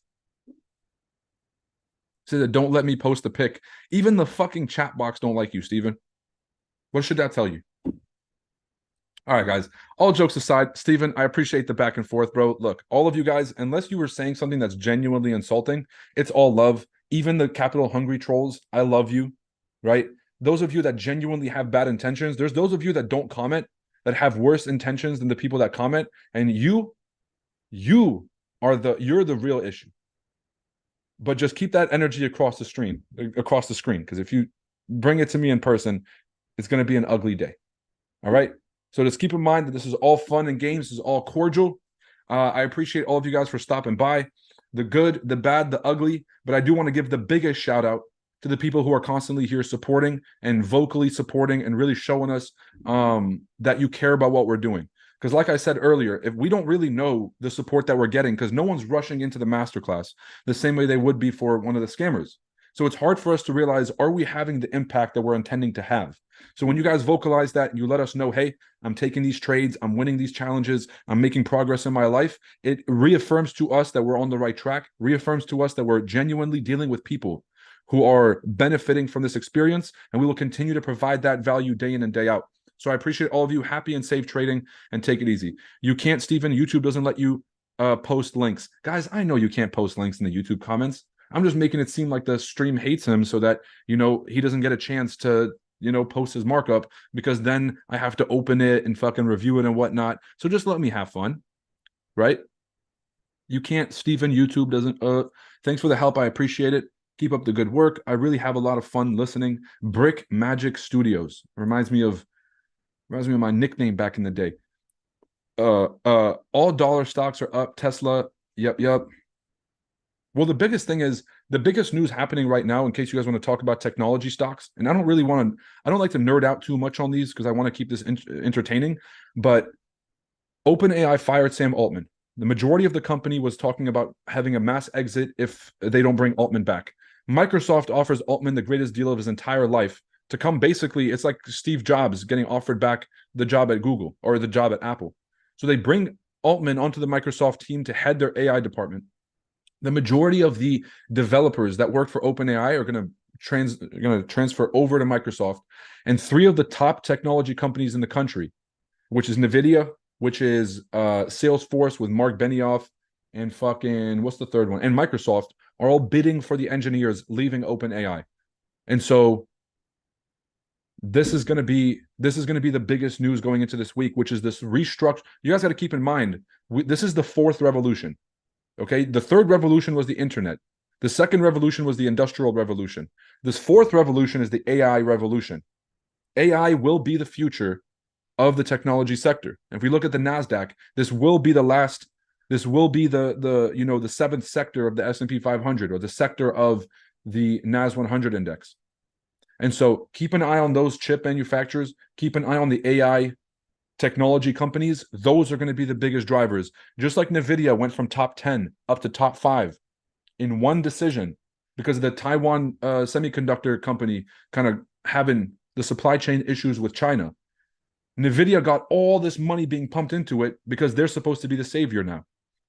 Said that don't let me post the pic. Even the fucking chat box don't like you, Steven. What should that tell you? All right, guys. All jokes aside, Steven, I appreciate the back and forth, bro. Look, all of you guys, unless you were saying something that's genuinely insulting, it's all love. Even the capital hungry trolls, I love you, right? Those of you that genuinely have bad intentions, there's those of you that don't comment, that have worse intentions than the people that comment, and you're the real issue. But just keep that energy across the screen, because if you bring it to me in person, it's going to be an ugly day. All right. So just keep in mind that this is all fun and games. This is all cordial. I appreciate all of you guys for stopping by. The good, the bad, the ugly. But I do want to give the biggest shout out to the people who are constantly here supporting and vocally supporting and really showing us that you care about what we're doing. Because like I said earlier, if we don't really know the support that we're getting, because no one's rushing into the masterclass the same way they would be for one of the scammers. So it's hard for us to realize, are we having the impact that we're intending to have? So when you guys vocalize that, you let us know, hey, I'm taking these trades, I'm winning these challenges, I'm making progress in my life. It reaffirms to us that we're on the right track, reaffirms to us that we're genuinely dealing with people who are benefiting from this experience, and we will continue to provide that value day in and day out. So I appreciate all of you. Happy and safe trading, and take it easy. You can't, Stephen, YouTube doesn't let you post links. Guys, I know you can't post links in the YouTube comments. I'm just making it seem like the stream hates him so that, he doesn't get a chance to, post his markup, because then I have to open it and fucking review it and whatnot. So just let me have fun, right? You can't, Stephen, YouTube doesn't. Thanks for the help. I appreciate it. Keep up the good work. I really have a lot of fun listening. Brick Magic Studios reminds me of my nickname back in the day. All dollar stocks are up. Tesla, yep. Well, the biggest thing is, the biggest news happening right now, in case you guys want to talk about technology stocks, and I don't like to nerd out too much on these because I want to keep this entertaining, but OpenAI fired Sam Altman. The majority of the company was talking about having a mass exit if they don't bring Altman back. Microsoft offers Altman the greatest deal of his entire life to come. Basically, it's like Steve Jobs getting offered back the job at Google or the job at Apple. So they bring Altman onto the Microsoft team to head their AI department. The majority of the developers that work for OpenAI are going to transfer over to Microsoft, and 3 of the top technology companies in the country, which is NVIDIA, which is Salesforce with Mark Benioff, and fucking what's the third one? And Microsoft, are all bidding for the engineers leaving OpenAI. And so this is going to be the biggest news going into this week, which is this restructure. You guys got to keep in mind, this is the 4th revolution. Okay, the 3rd revolution was the internet. The 2nd revolution was the industrial revolution. This 4th revolution is the AI revolution. AI will be the future of the technology sector. And if we look at the NASDAQ, this will be the 7th sector of the S&P 500, or the sector of the NAS100 index. And so keep an eye on those chip manufacturers, keep an eye on the AI technology companies. Those are going to be the biggest drivers. Just like NVIDIA went from top 10 up to top 5 in one decision because of the Taiwan semiconductor company kind of having the supply chain issues with China. NVIDIA got all this money being pumped into it because they're supposed to be the savior now.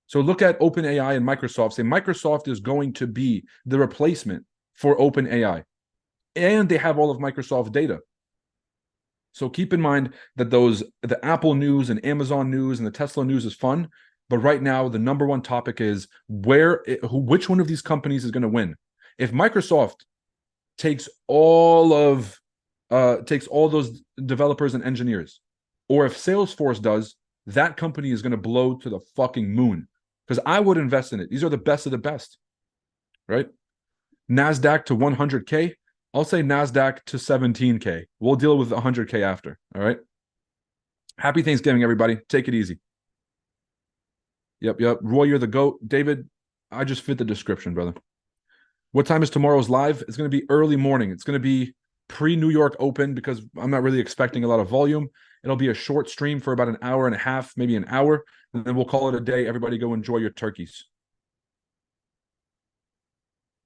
So look at OpenAI and Microsoft. Say Microsoft is going to be the replacement for OpenAI. And they have all of Microsoft's data. So keep in mind that the Apple news and Amazon news and the Tesla news is fun, but right now the number one topic is which one of these companies is going to win. If Microsoft takes all those developers and engineers, or if Salesforce does, that company is going to blow to the fucking moon. Because I would invest in it. These are the best of the best, right? NASDAQ to 100K. I'll say NASDAQ to 17K. We'll deal with 100K after. All right. Happy Thanksgiving, everybody. Take it easy. Yep. Roy, you're the GOAT. David, I just fit the description, brother. What time is tomorrow's live? It's going to be early morning. It's going to be pre-New York Open because I'm not really expecting a lot of volume. It'll be a short stream for about an hour and a half, maybe an hour. And then we'll call it a day. Everybody go enjoy your turkeys.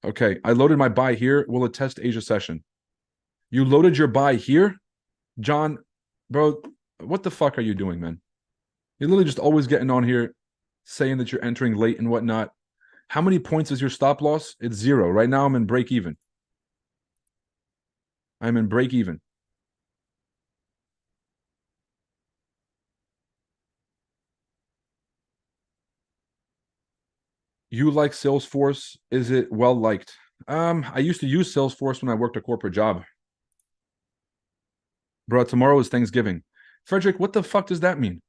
Okay, I loaded my buy here. Will it test Asia session? You loaded your buy here? John, bro, what the fuck are you doing, man? You're literally just always getting on here saying that you're entering late and whatnot. How many points is your stop loss? It's 0. Right now I'm in break even. I'm in break even. You like Salesforce? Is it well liked? I used to use Salesforce when I worked a corporate job. Bro, tomorrow is Thanksgiving. Frederick, what the fuck does that mean?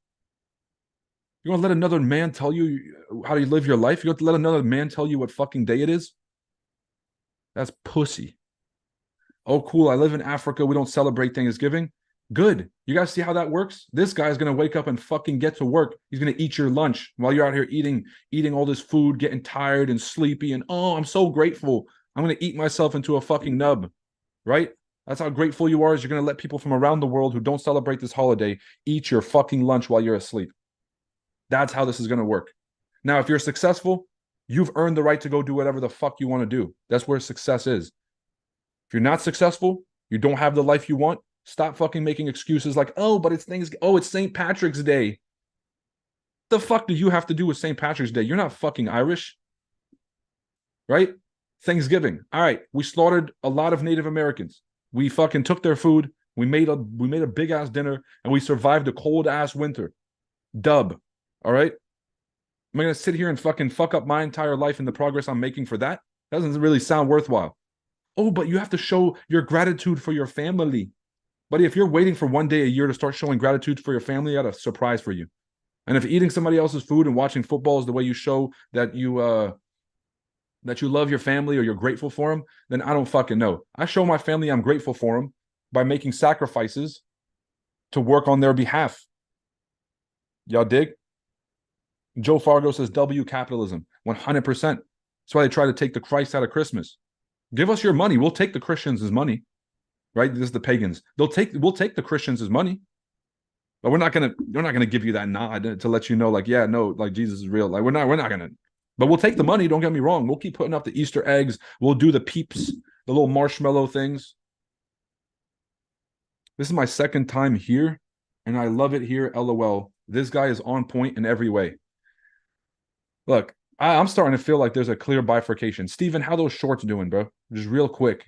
You want to let another man tell you how you live your life? You want to let another man tell you what fucking day it is? That's pussy. Oh, cool. I live in Africa. We don't celebrate Thanksgiving. Good. You guys see how that works? This guy's gonna wake up and fucking get to work. He's gonna eat your lunch while you're out here eating all this food, getting tired and sleepy. And oh, I'm so grateful. I'm gonna eat myself into a fucking nub, right? That's how grateful you are. Is you're gonna let people from around the world who don't celebrate this holiday eat your fucking lunch while you're asleep. That's how this is gonna work. Now, if you're successful, you've earned the right to go do whatever the fuck you want to do. That's where success is. If you're not successful, you don't have the life you want. Stop fucking making excuses like, oh, but it's it's St. Patrick's Day. The fuck do you have to do with St. Patrick's Day? You're not fucking Irish, right? Thanksgiving. All right, we slaughtered a lot of Native Americans. We fucking took their food. We made a big ass dinner, and we survived a cold ass winter. Dub. All right. Am I gonna sit here and fucking fuck up my entire life and the progress I'm making for that? That doesn't really sound worthwhile. Oh, but you have to show your gratitude for your family. Buddy, if you're waiting for one day a year to start showing gratitude for your family, I got a surprise for you. And if eating somebody else's food and watching football is the way you show that you love your family or you're grateful for them, then I don't fucking know. I show my family I'm grateful for them by making sacrifices to work on their behalf. Y'all dig? Joe Fargo says W capitalism, 100%. That's why they try to take the Christ out of Christmas. Give us your money. We'll take the Christians' money. Right? This is the pagans. We'll take the Christians' money, but we're not gonna give you that nod to let you know, like, yeah, no, like Jesus is real. Like we're not gonna, but we'll take the money. Don't get me wrong. We'll keep putting up the Easter eggs. We'll do the peeps, the little marshmallow things. This is my second time here, and I love it here. LOL. This guy is on point in every way. Look, I'm starting to feel like there's a clear bifurcation. Steven, how those shorts doing, bro? Just real quick.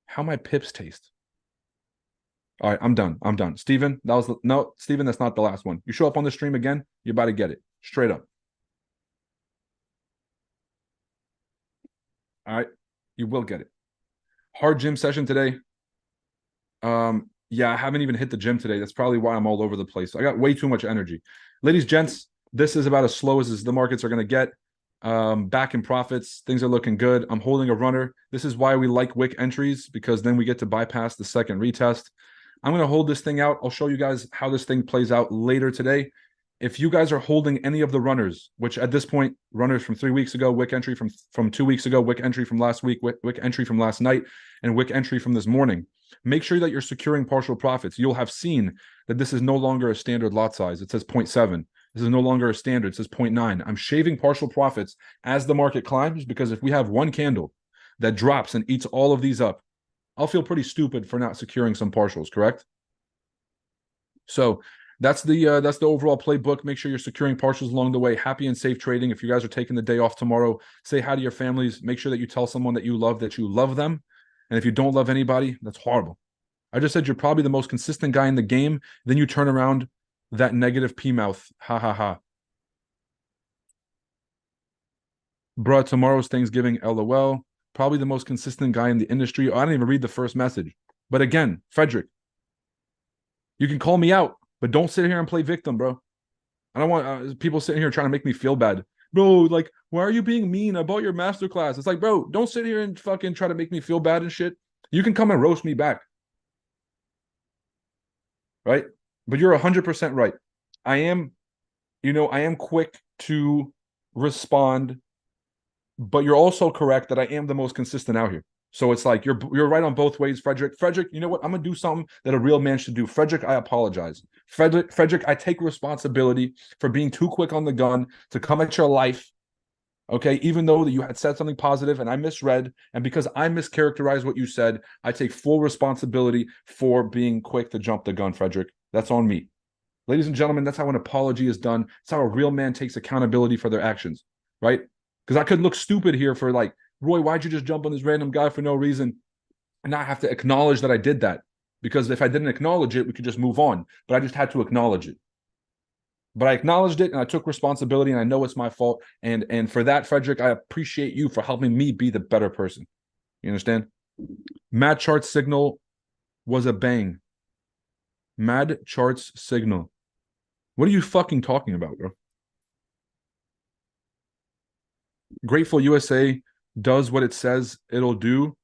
How my pips taste. All right, I'm done. Steven, Steven, that's not the last one. You show up on the stream again, you're about to get it. Straight up. All right, you will get it. Hard gym session today. Yeah, I haven't even hit the gym today. That's probably why I'm all over the place. I got way too much energy. Ladies, gents, this is about as slow as the markets are going to get. Back in profits, things are looking good. I'm holding a runner. This is why we like wick entries, because then we get to bypass the second retest. I'm going to hold this thing out. I'll show you guys how this thing plays out later today. If you guys are holding any of the runners, which at this point, runners from 3 weeks ago, wick entry from 2 weeks ago, wick entry from last week, wick entry from last night, and wick entry from this morning, make sure that you're securing partial profits. You'll have seen that this is no longer a standard lot size. It says 0.7. This is no longer a standard. It says 0.9. I'm shaving partial profits as the market climbs, because if we have one candle that drops and eats all of these up, I'll feel pretty stupid for not securing some partials, correct? So that's the overall playbook. Make sure you're securing partials along the way. Happy and safe trading. If you guys are taking the day off tomorrow, say hi to your families. Make sure that you tell someone that you love them. And if you don't love anybody, that's horrible. I just said you're probably the most consistent guy in the game. Then you turn around that negative P mouth. Ha ha ha. Bruh, tomorrow's Thanksgiving. LOL. Probably the most consistent guy in the industry. I didn't even read the first message. But again, Frederick, you can call me out, but don't sit here and play victim, bro. I don't want people sitting here trying to make me feel bad. Bro, like, why are you being mean? I bought your masterclass. It's like, bro, don't sit here and fucking try to make me feel bad and shit. You can come and roast me back. Right? But you're 100% right. I am quick to respond, but you're also correct that I am the most consistent out here. So it's like you're right on both ways, Frederick. Frederick, you know what? I'm gonna do something that a real man should do. Frederick, I apologize. Frederick, I take responsibility for being too quick on the gun to come at your life. Okay, even though that you had said something positive and I misread, and because I mischaracterized what you said, I take full responsibility for being quick to jump the gun, Frederick. That's on me. Ladies and gentlemen, that's how an apology is done. It's how a real man takes accountability for their actions, right? Because I could look stupid here for like, Roy, why'd you just jump on this random guy for no reason? And I have to acknowledge that I did that. Because if I didn't acknowledge it, we could just move on. But I just had to acknowledge it. But I acknowledged it and I took responsibility, and I know it's my fault. And for that, Frederick, I appreciate you for helping me be the better person. You understand? Mad Chart's signal was a bang. Mad Chart's signal. What are you fucking talking about, bro? Grateful USA does what it says it'll do.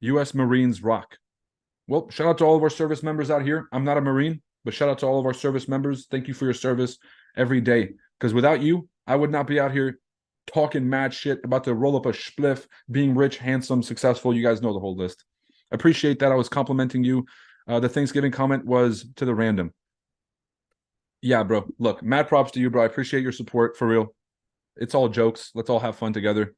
US Marines rock. Well, shout out to all of our service members out here. I'm not a Marine, but shout out to all of our service members. Thank you for your service every day. Because without you, I would not be out here talking mad shit about to roll up a spliff, being rich, handsome, successful. You guys know the whole list. Appreciate that. I was complimenting you. The Thanksgiving comment was to the random. Yeah, bro. Look, mad props to you, bro. I appreciate your support for real. It's all jokes. Let's all have fun together.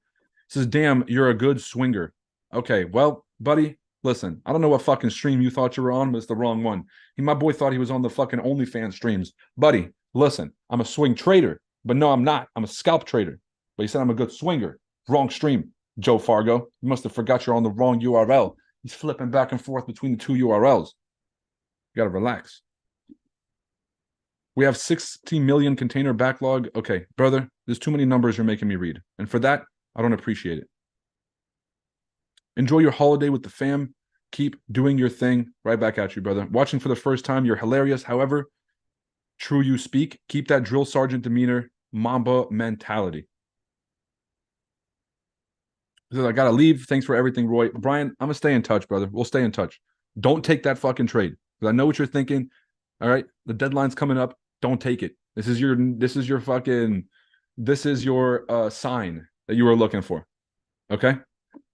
Says, damn, you're a good swinger. Okay, well, buddy, listen, I don't know what fucking stream you thought you were on, but it's the wrong one. My boy thought he was on the fucking OnlyFans streams. Buddy, listen, I'm a swing trader, but no, I'm not. I'm a scalp trader. But he said I'm a good swinger. Wrong stream, Joe Fargo. You must have forgot you're on the wrong URL. He's flipping back and forth between the two URLs. You gotta relax. We have 16 million container backlog. Okay, brother, there's too many numbers you're making me read. And for that, I don't appreciate it. Enjoy your holiday with the fam. Keep doing your thing. Right back at you, brother. Watching for the first time, you're hilarious. However, true you speak. Keep that drill sergeant demeanor, Mamba mentality. So I gotta leave. Thanks for everything, Roy. Brian, I'm gonna stay in touch, brother. We'll stay in touch. Don't take that fucking trade. Because I know what you're thinking. All right. The deadline's coming up. Don't take it. This is your sign that you were looking for. Okay?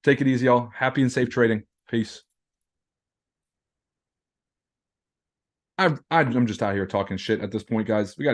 Take it easy, y'all. Happy and safe trading. Peace. I'm just out here talking shit at this point, guys. We got